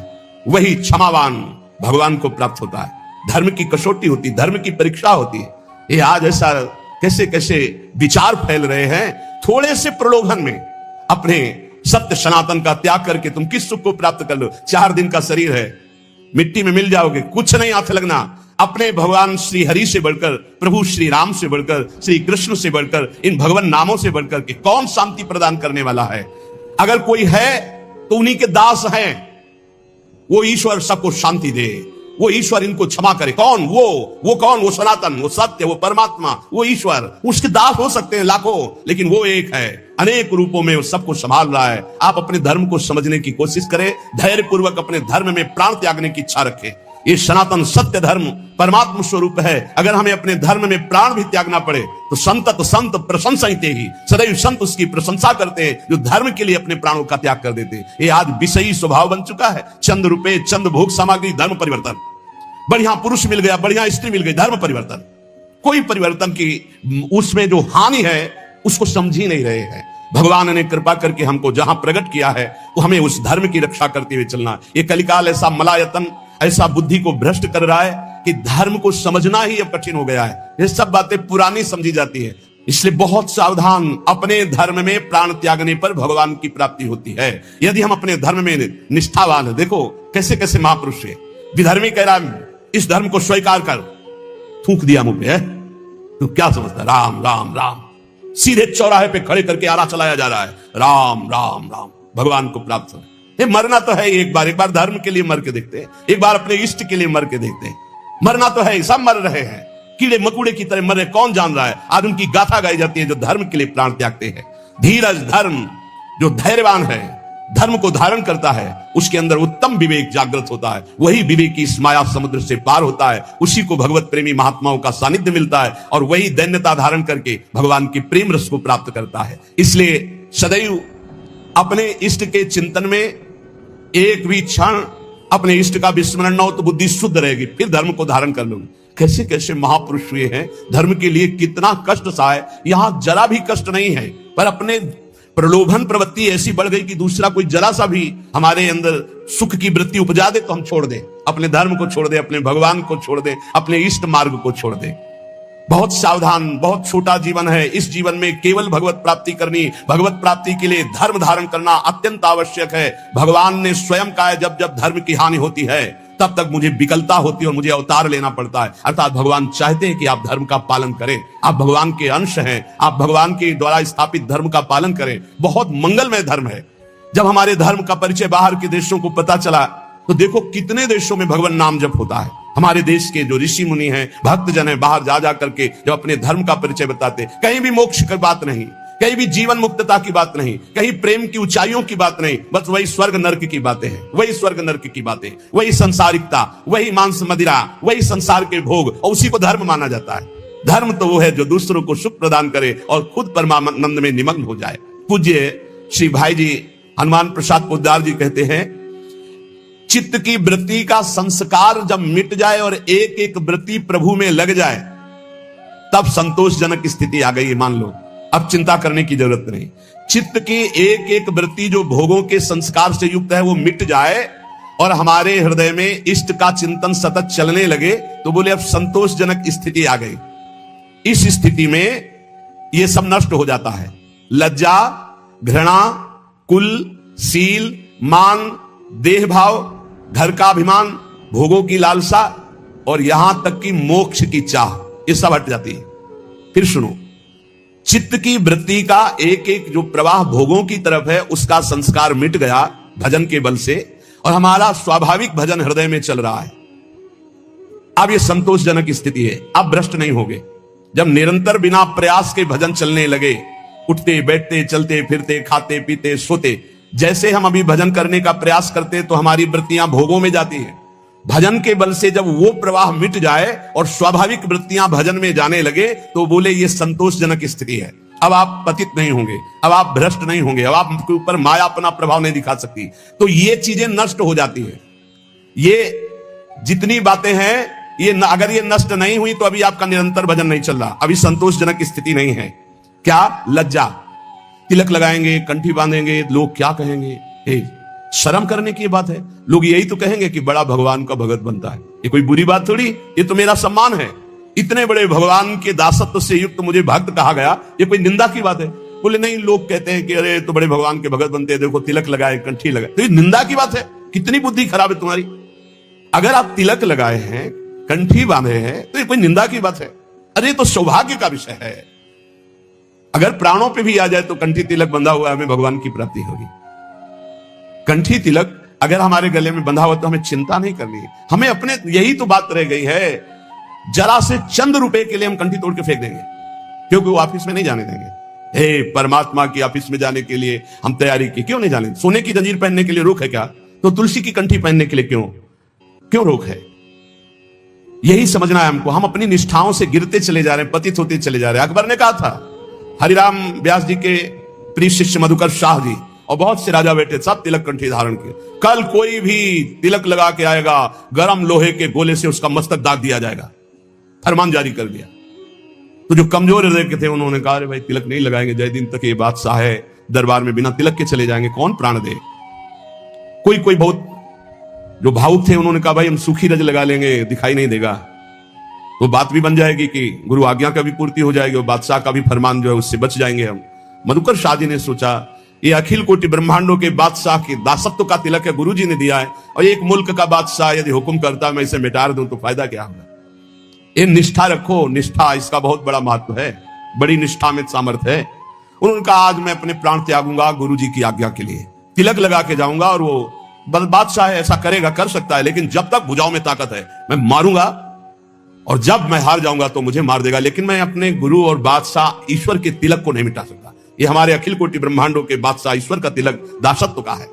Speaker 1: वही क्षमावान भगवान को प्राप्त होता है। धर्म की कसौटी होती, धर्म की परीक्षा होती है। ये आज ऐसा कैसे कैसे विचार फैल रहे हैं। थोड़े से प्रलोभन में अपने सत्य सनातन का त्याग करके तुम किस सुख को प्राप्त कर लो? 4 दिन का शरीर है, मिट्टी में मिल जाओगे, कुछ नहीं हाथ लगना। अपने भगवान श्री हरि से बढ़कर, प्रभु श्री राम से बढ़कर, श्री कृष्ण से बढ़कर, इन भगवान नामों से बढ़कर के कौन शांति प्रदान करने वाला है? अगर कोई है तो उन्हीं के दास हैं। वो ईश्वर सबको शांति दे, वो ईश्वर इनको क्षमा करे। कौन? वो कौन? वो सनातन, वो सत्य, वो परमात्मा, वो ईश्वर। उसके दास हो सकते हैं लाखों, लेकिन वो एक है, अनेक रूपों में वो सबको संभाल रहा है। आप अपने धर्म को समझने की कोशिश करें, धैर्य पूर्वक अपने धर्म में प्राण त्यागने की इच्छा रखें। ये सनातन सत्य धर्म परमात्मा स्वरूप है। अगर हमें अपने धर्म में प्राण भी त्यागना पड़े, तो संत प्रशंसते ही, सदैव संत उसकी प्रशंसा करते हैं जो धर्म के लिए अपने प्राणों का त्याग कर देते हैं। ये आज विषयी स्वभाव बन चुका है। चंद रुपए, चंद भोग सामग्री, धर्म परिवर्तन। बढ़िया पुरुष मिल गया, बढ़िया स्त्री मिल गई, धर्म परिवर्तन। कोई परिवर्तन की उसमें जो हानि है उसको समझ ही नहीं रहे हैं। भगवान ने कृपा करके हमको जहां प्रकट किया है वो हमें उस धर्म की रक्षा करते हुए चलना। ये कलिकाल ऐसा मलायतन, ऐसा बुद्धि को भ्रष्ट कर रहा है कि धर्म को समझना ही अब कठिन हो गया है। ये सब बातें पुरानी समझी जाती है, इसलिए बहुत सावधान। अपने धर्म में प्राण त्यागने पर भगवान की प्राप्ति होती है, यदि हम अपने धर्म में निष्ठावान है। देखो कैसे कैसे महापुरुष है। विधर्मी कह रहा है इस धर्म को स्वीकार कर, थूक दिया मुंह पे, तू क्या समझता है? राम राम राम, सीधे चौराहे पे खड़े करके आरा चलाया जा रहा है, राम राम राम, भगवान को प्राप्त हो। ये मरना तो है एक बार धर्म के लिए मर के देखते हैं, एक बार अपने इष्ट के लिए मर के देखते हैं। मरना तो है, सब मर रहे हैं, कीड़े मकुड़े की तरह मर रहे, कौन जान रहा है? आज उनकी गाथा गाई जाती है जो धर्म के लिए प्राण त्यागते हैं। धीरज धर्म, जो धैर्यवान है, धर्म को धारण करता है, उसके अंदर उत्तम विवेक जागृत होता है। वही विवेक की इस माया समुद्र से पार होता है, उसी को भगवत प्रेमी महात्माओं का सानिध्य मिलता है और वही दैन्यता धारण करके भगवान की प्रेम रस को प्राप्त करता है। इसलिए सदैव अपने इष्ट के चिंतन में एक भी क्षण अपने इष्ट का विस्मरण न हो तो बुद्धि शुद्ध रहेगी, फिर धर्म को धारण कर लोगे। कैसे कैसे महापुरुष हुए हैं, धर्म के लिए कितना कष्ट सहा है। यहां जरा भी कष्ट नहीं है, पर अपने प्रलोभन प्रवृत्ति ऐसी बढ़ गई कि दूसरा कोई जरा सा भी हमारे अंदर सुख की वृत्ति उपजा दे तो हम छोड़ दें, अपने धर्म को छोड़ दें, अपने भगवान को छोड़ दें, अपने इष्ट मार्ग को छोड़ दें। बहुत सावधान, बहुत छोटा जीवन है। इस जीवन में केवल भगवत प्राप्ति करनी, भगवत प्राप्ति के लिए धर्म धारण करना अत्यंत आवश्यक है। भगवान ने स्वयं कहा है जब जब धर्म की हानि होती है तब तक मुझे विकलता होती है और मुझे अवतार लेना पड़ता है। अर्थात भगवान चाहते हैं कि आप धर्म का पालन करें, आप भगवान के अंश हैं, आप भगवान के द्वारा स्थापित धर्म का पालन करें। बहुत मंगलमय धर्म है। जब हमारे धर्म का परिचय बाहर के देशों को पता चला तो देखो कितने देशों में भगवान नाम जप होता है। हमारे देश के जो ऋषि मुनि हैं, भक्त जन हैं, बाहर जा करके जो अपने धर्म का परिचय बताते, कहीं भी मोक्ष की बात नहीं, कहीं भी जीवन मुक्तता की बात नहीं, कहीं प्रेम की ऊंचाइयों की बात नहीं, बस वही स्वर्ग नर्क की बातें हैं, वही स्वर्ग नर्क की बातें, वही संसारिकता, वही मांस मदिरा, वही संसार के भोग, और उसी को धर्म माना जाता है। धर्म तो वो है जो दूसरों को सुख प्रदान करे और खुद परमानंद में निमग्न हो जाए। पूज्य श्री भाई जी हनुमान प्रसाद पोद्दार जी कहते हैं, चित्त की वृत्ति का संस्कार जब मिट जाए और एक एक वृत्ति प्रभु में लग जाए तब संतोषजनक स्थिति आ गई। मान लो अब चिंता करने की जरूरत नहीं। चित्त की एक एक वृत्ति जो भोगों के संस्कार से युक्त है वो मिट जाए और हमारे हृदय में इष्ट का चिंतन सतत चलने लगे तो बोले अब संतोषजनक स्थिति आ गई। इस स्थिति में ये सब नष्ट हो जाता है। लज्जा, घृणा, कुल, सील, मान, देह भाव, घर का अभिमान, भोगों की लालसा और यहां तक कि मोक्ष की चाह, ये सब हट जाती है। फिर सुनो, चित्त की वृत्ति का एक एक जो प्रवाह भोगों की तरफ है उसका संस्कार मिट गया भजन के बल से और हमारा स्वाभाविक भजन हृदय में चल रहा है। अब ये संतोषजनक स्थिति है। अब भ्रष्ट नहीं होगे। जब निरंतर बिना प्रयास के भजन चलने लगे, उठते बैठते चलते फिरते खाते पीते सोते, जैसे हम अभी भजन करने का प्रयास करते तो हमारी वृत्तियां भोगों में जाती हैं। भजन के बल से जब वो प्रवाह मिट जाए और स्वाभाविक वृत्तियां भजन में जाने लगे तो बोले ये संतोषजनक स्थिति है। अब आप पतित नहीं होंगे, अब आप भ्रष्ट नहीं होंगे, अब आपके ऊपर माया अपना प्रभाव नहीं दिखा सकती। तो ये चीजें नष्ट हो जाती है। ये जितनी बातें हैं ये अगर ये नष्ट नहीं हुई तो अभी आपका निरंतर भजन नहीं चल रहा, अभी संतोषजनक स्थिति नहीं है। क्या? लज्जा, तिलक लगाएंगे, कंठी बांधेंगे, लोग क्या कहेंगे? शर्म करने की बात है। लोग यही तो कहेंगे कि बड़ा भगवान का भगत बनता है। ये कोई बुरी बात थोड़ी, ये तो मेरा सम्मान है। इतने बड़े भगवान के दासत्व से युक्त मुझे भक्त कहा गया, ये कोई निंदा की बात है? बोले नहीं, लोग कहते हैं कि अरे तो बड़े भगवान के भगत बनते हैं, देखो तिलक लगाए, कंठी लगाए, तो ये निंदा की बात है? कितनी बुद्धि खराब है तुम्हारी। अगर आप तिलक लगाए हैं, कंठी बांधे हैं तो ये कोई निंदा की बात है? अरे तो सौभाग्य का विषय है। अगर प्राणों पे भी आ जाए तो कंठी तिलक बंधा हुआ हमें भगवान की प्राप्ति होगी। कंठी तिलक अगर हमारे गले में बंधा हुआ तो हमें चिंता नहीं करनी है। हमें अपने, यही तो बात रह गई है, जरा से चंद रुपए के लिए हम कंठी तोड़ के फेंक देंगे क्योंकि वो ऑफिस में नहीं जाने देंगे। हे परमात्मा की ऑफिस में जाने के लिए हम तैयारी की, क्यों नहीं जाने? सोने की जंजीर पहनने के लिए रोक है क्या? तो तुलसी की कंठी पहनने के लिए क्यों रोक है? यही समझना है हमको। हम अपनी निष्ठाओं से गिरते चले जा रहे हैं, पतित होते चले जा रहे हैं। अकबर ने कहा था, हरिराम व्यास जी के प्रिय शिष्य मधुकर शाह जी, और बहुत से राजा बैठे, सब तिलक कंठी धारण किए। कल कोई भी तिलक लगा के आएगा, गरम लोहे के गोले से उसका मस्तक दाग दिया जाएगा, फरमान जारी कर दिया। तो जो कमजोर हृदय के थे उन्होंने कहा, अरे भाई तिलक नहीं लगाएंगे, जय दिन तक ये बादशाह है, दरबार में बिना तिलक के चले जाएंगे, कौन प्राण दे। कोई बहुत जो भावुक थे उन्होंने कहा, भाई हम सूखी रज लगा लेंगे, दिखाई नहीं देगा, तो बात भी बन जाएगी कि गुरु आज्ञा का भी पूर्ति हो जाएगी और बादशाह का भी फरमान जो है उससे बच जाएंगे हम। मधुकर शाह जी ने सोचा, ये अखिल कोटि ब्रह्मांडों के बादशाह के दासत्व का तिलक है, गुरु जी ने दिया है, और एक मुल्क का बादशाह यदि हुक्म करता मैं इसे मिटा दूं तो फायदा क्या होगा। ये निष्ठा रखो, निष्ठा इसका बहुत बड़ा महत्व है, बड़ी निष्ठा में सामर्थ्य है। उन्होंने कहा, आज मैं अपने प्राण त्यागूंगा गुरु जी की आज्ञा के लिए, तिलक लगा के जाऊंगा, और वो बादशाह है, ऐसा करेगा, कर सकता है, लेकिन जब तक भुजाओं में ताकत है मैं मारूंगा, और जब मैं हार जाऊंगा तो मुझे मार देगा, लेकिन मैं अपने गुरु और बादशाह ईश्वर के तिलक को नहीं मिटा सकता। ये हमारे अखिल कोटि ब्रह्मांडों के बादशाह ईश्वर का तिलक दासत्व का है।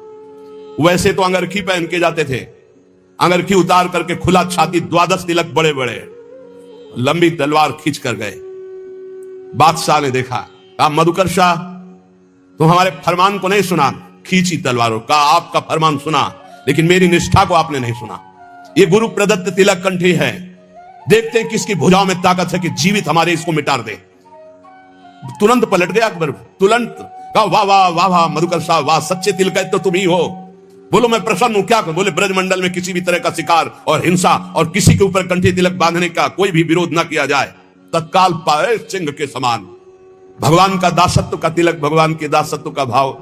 Speaker 1: वैसे तो अंगरखी पहन के जाते थे, अंगरखी उतार करके खुला छाती, 12 तिलक बड़े बड़े, लंबी तलवार खींच कर गए। बादशाह ने देखा, कहा, मधुकर शाह तुम हमारे फरमान को नहीं सुना, खींची तलवारों का, आपका फरमान सुना, लेकिन मेरी निष्ठा को आपने नहीं सुना। ये गुरु प्रदत्त तिलक कंठी है, देखते हैं किसकी भुजाओं में ताकत है कि जीवित हमारे इसको मिटा दे। तुरंत पलट गया अकबर, तुरंत कहा, वाह वाह वाह वाह मधुकर साहब, वाह, सच्चे तिलक तो तुम ही हो। बोलो मैं प्रसन्न हूं, क्या करूं। बोले ब्रजमंडल में किसी भी तरह का शिकार और हिंसा और किसी के ऊपर कंठी तिलक बांधने का कोई भी विरोध न किया जाए। तत्काल पाए सिंह के समान भगवान का दासत्व का तिलक, भगवान के दासत्व का भाव।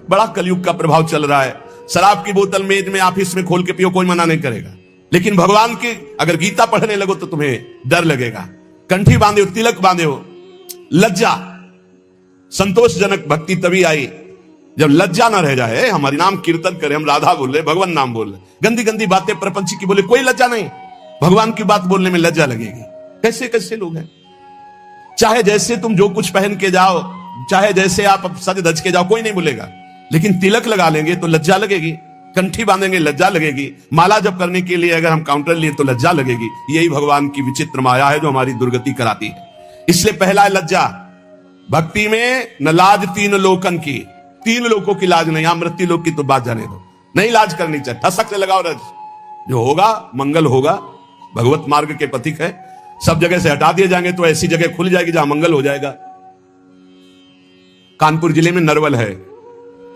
Speaker 1: बड़ा कलयुग का प्रभाव चल रहा है। शराब की बोतल मेज में ऑफिस में खोल के पियो, कोई मना नहीं करेगा, लेकिन भगवान की अगर गीता पढ़ने लगो तो तुम्हें डर लगेगा। कंठी बांधे हो, तिलक बांधे हो, लज्जा, संतोषजनक भक्ति तभी आई जब लज्जा ना रह जाए। हमारी नाम कीर्तन करें, हम राधा बोल रहे, भगवान नाम बोल रहे, गंदी गंदी बातें प्रपंच की बोले, कोई लज्जा नहीं, भगवान की बात बोलने में लज्जा लगेगी। कैसे कैसे लोग हैं, चाहे जैसे तुम जो कुछ पहन के जाओ, चाहे जैसे आप सज धज के जाओ, कोई नहीं बोलेगा, लेकिन तिलक लगा लेंगे तो लज्जा लगेगी, कंठी बांधेंगे लज्जा लगेगी, माला जप करने के लिए अगर हम काउंटर लिए तो लज्जा लगेगी। यही भगवान की विचित्र माया है जो हमारी दुर्गति कराती है। इसलिए पहला है लज्जा। भक्ति में न लाज तीन लोकन की, 3 लोगों की लाज नहीं, मृत्यु लोक की तो बात जाने दो, नहीं लाज करनी चाहिए। ठसक से लगाओ रज, जो होगा मंगल होगा, भगवत मार्ग के पथिक है। सब जगह से हटा दिए जाएंगे तो ऐसी जगह खुल जाएगी जहां मंगल हो जाएगा। कानपुर जिले में नरवल है,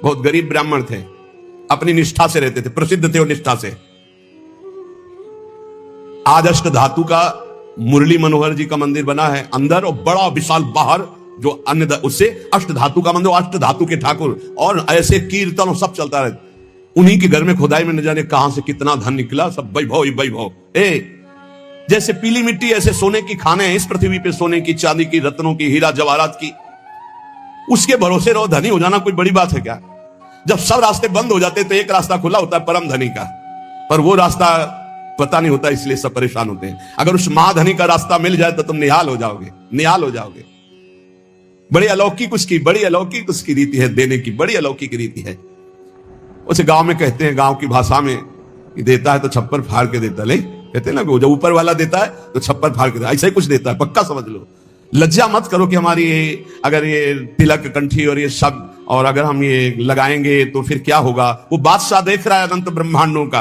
Speaker 1: बहुत गरीब ब्राह्मण थे, अपनी निष्ठा से रहते थे, प्रसिद्ध थे और निष्ठा से। आज अष्ट धातु का मुरली मनोहर जी का मंदिर बना है अंदर, और बड़ा विशाल बाहर जो अन्य उससे अष्ट धातु का मंदिर, अष्ट धातु के ठाकुर, और ऐसे कीर्तन और सब चलता रहे। उन्हीं के घर में खुदाई में न जाने कहां से कितना धन निकला, सब वैभव वैभव। जैसे पीली मिट्टी ऐसे सोने की खाने हैं इस पृथ्वी पे, सोने की, चांदी की, रत्नों की, हीरा जवाहरात की। उसके भरोसे रहो, धनी हो जाना कोई बड़ी बात है क्या। जब सब रास्ते बंद हो जाते तो एक रास्ता खुला होता है परम धनी का, पर वो रास्ता पता नहीं होता, इसलिए सब परेशान होते हैं। अगर उस महाधनी का रास्ता मिल जाए तो तुम निहाल हो जाओगे, निहाल हो जाओगे। बड़ी अलौकिक उसकी, बड़ी अलौकिक उसकी रीति है देने की, बड़ी अलौकिक रीति है। उसे गांव में कहते हैं, गांव की भाषा में, देता है तो छप्पर फाड़ के देता, ले कहते हैं ना, जब ऊपर वाला देता है तो छप्पर फाड़ के देता, ऐसा ही कुछ देता है, पक्का समझ लो। लज्जा मत करो कि हमारी अगर ये तिलक कंठी और ये सब, और अगर हम ये लगाएंगे तो फिर क्या होगा। वो बादशाह देख रहा है अनंत ब्रह्मांडों का।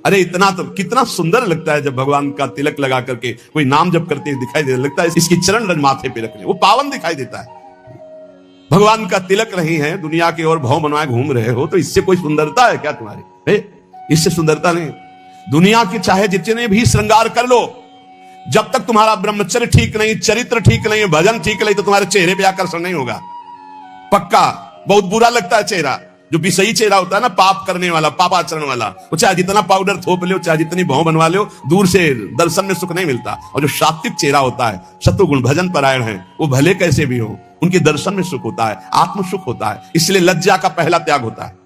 Speaker 1: अरे इतना तो कितना सुंदर लगता है जब भगवान का तिलक लगा करके कोई नाम जप करते दिखाई दे, लगता है इसकी चरण रज माथे पे रखने, वो पावन दिखाई देता है। भगवान का तिलक नहीं है, दुनिया की ओर भव बनवाए घूम रहे हो, तो इससे कोई सुंदरता है क्या तुम्हारी? इससे सुंदरता नहीं। दुनिया की चाहे जितने भी श्रृंगार कर लो, जब तक तुम्हारा ब्रह्मचर्य ठीक नहीं, चरित्र ठीक नहीं, भजन ठीक नहीं, तो तुम्हारे चेहरे पे आकर्षण नहीं होगा, पक्का। बहुत बुरा लगता है चेहरा, जो भी सही चेहरा होता है ना, पाप करने वाला, पापाचरण वाला, वो चाहे जितना पाउडर थोप लो, चाहे जितनी भौं बनवा लो, दूर से दर्शन में सुख नहीं मिलता। और जो सात्विक चेहरा होता है, शत्रुगुण भजन परायण है, वो भले कैसे भी हो, उनके दर्शन में सुख होता है, आत्म सुख होता है। इसलिए लज्जा का पहला त्याग होता है।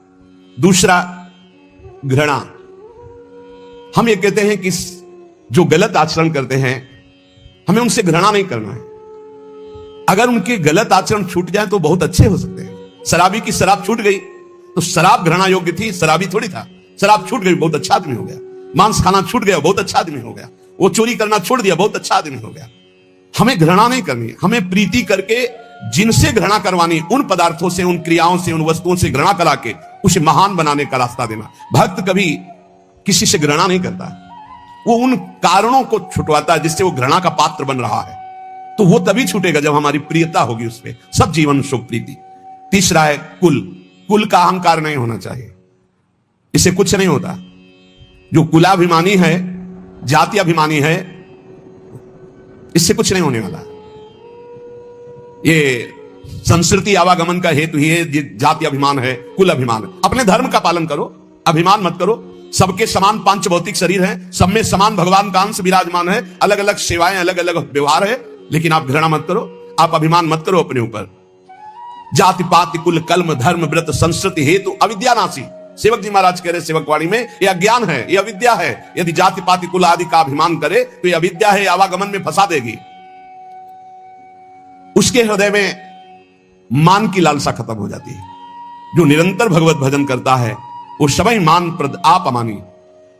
Speaker 1: दूसरा, घृणा। हम ये कहते हैं कि जो गलत आचरण करते हैं हमें उनसे घृणा नहीं करना है। अगर उनके गलत आचरण छूट जाए तो बहुत अच्छे हो सकते हैं। शराबी की शराब छूट गई तो शराब घृणा योग्य थी, शराबी थोड़ी था। शराब छूट गई, बहुत अच्छा आदमी हो गया। मांस खाना छूट गया, बहुत अच्छा आदमी हो गया। वो चोरी करना छोड़ दिया, बहुत अच्छा आदमी हो गया। हमें घृणा नहीं करनी, हमें प्रीति करके जिनसे घृणा करवानी, उन पदार्थों से, उन क्रियाओं से, उन वस्तुओं से घृणा करा के उसे महान बनाने का रास्ता देना। भक्त कभी किसी से घृणा नहीं करता, वो उन कारणों को छुटवाता है जिससे वो घृणा का पात्र बन रहा है। तो वो तभी छूटेगा जब हमारी प्रियता होगी उसमें, सब जीवन सुख प्रीति। तीसरा है कुल। कुल का अहंकार नहीं होना चाहिए, इससे कुछ नहीं होता। जो कुलाभिमानी है, जाति अभिमानी है, इससे कुछ नहीं होने वाला। ये संस्कृति आवागमन का हेतु ही है, जाति अभिमान है, कुल अभिमान है। अपने धर्म का पालन करो, अभिमान मत करो। सबके समान पांच भौतिक शरीर है, सब में समान भगवान का अंश विराजमान है, अलग अलग सेवाएं, अलग अलग व्यवहार है, लेकिन आप घृणा मत करो, आप अभिमान मत करो अपने ऊपर। जाति पाति कुल कलम धर्म व्रत संस्कृति हेतु अविद्यानाशी। सेवक जी महाराज कह रहे सेवकवाणी में, यह अज्ञान है, यह अविद्या है। यदि जाति पाति कुल आदि का अभिमान करे तो यह अविद्या है, आवागमन में फंसा देगी। उसके हृदय में मान की लालसा खत्म हो जाती है। जो निरंतर भगवत भजन करता है वो सभी मान प्रद आप अमानी।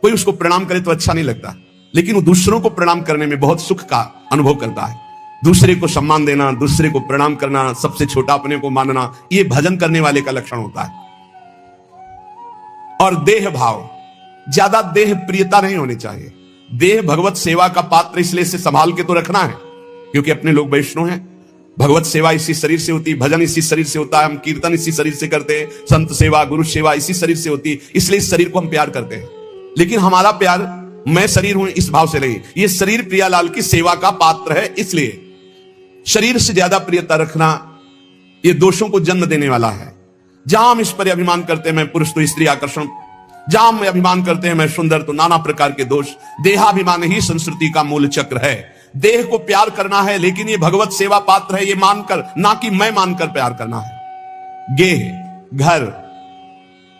Speaker 1: कोई उसको प्रणाम करे तो अच्छा नहीं लगता, लेकिन वो दूसरों को प्रणाम करने में बहुत सुख का अनुभव करता है। दूसरे को सम्मान देना, दूसरे को प्रणाम करना, सबसे छोटा अपने को मानना, ये भजन करने वाले का लक्षण होता है। और देह भाव, ज्यादा देह प्रियता नहीं होनी चाहिए। देह भगवत सेवा का पात्र, इसलिए इसे संभाल के तो रखना है, क्योंकि अपने लोग वैष्णव हैं। भगवत सेवा इसी शरीर से होती, भजन इसी शरीर से होता है, हम कीर्तन इसी शरीर से करते हैं, संत सेवा गुरु सेवा इसी शरीर से होती, इसलिए इस शरीर को हम प्यार करते हैं। लेकिन हमारा प्यार मैं शरीर हूं इस भाव से नहीं, ये शरीर प्रियालाल की सेवा का पात्र है, इसलिए शरीर से ज्यादा प्रियता रखना ये दोषों को जन्म देने वाला है। जहां हम इस पर अभिमान करते हैं मैं पुरुष तो स्त्री आकर्षण, जहां हम अभिमान करते हैं मैं सुंदर तो नाना प्रकार के दोष। देहाभिमान ही संस्कृति का मूल चक्र है। देह को प्यार करना है, लेकिन ये भगवत सेवा पात्र है, ये मानकर, ना कि मैं मानकर प्यार करना है। गेह घर,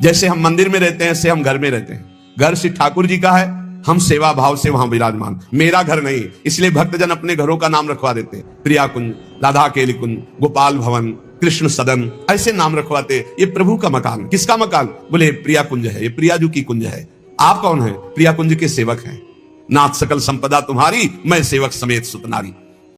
Speaker 1: जैसे हम मंदिर में रहते हैं ऐसे हम घर में रहते हैं। घर श्री ठाकुर जी का है, हम सेवा भाव से वहां विराजमान, मेरा घर नहीं। इसलिए भक्तजन अपने घरों का नाम रखवा देते, प्रिया कुंज, राधा केली कुंज, गोपाल भवन, कृष्ण सदन, ऐसे नाम रखवाते। ये प्रभु का मकान। किसका मकान? बोले प्रिया कुंज है, ये प्रियाजू की कुंज है। आप कौन है? प्रिया कुंज के सेवक हैं। नाथ सकल संपदा तुम्हारी, मैं सेवक समेत सुतनारी।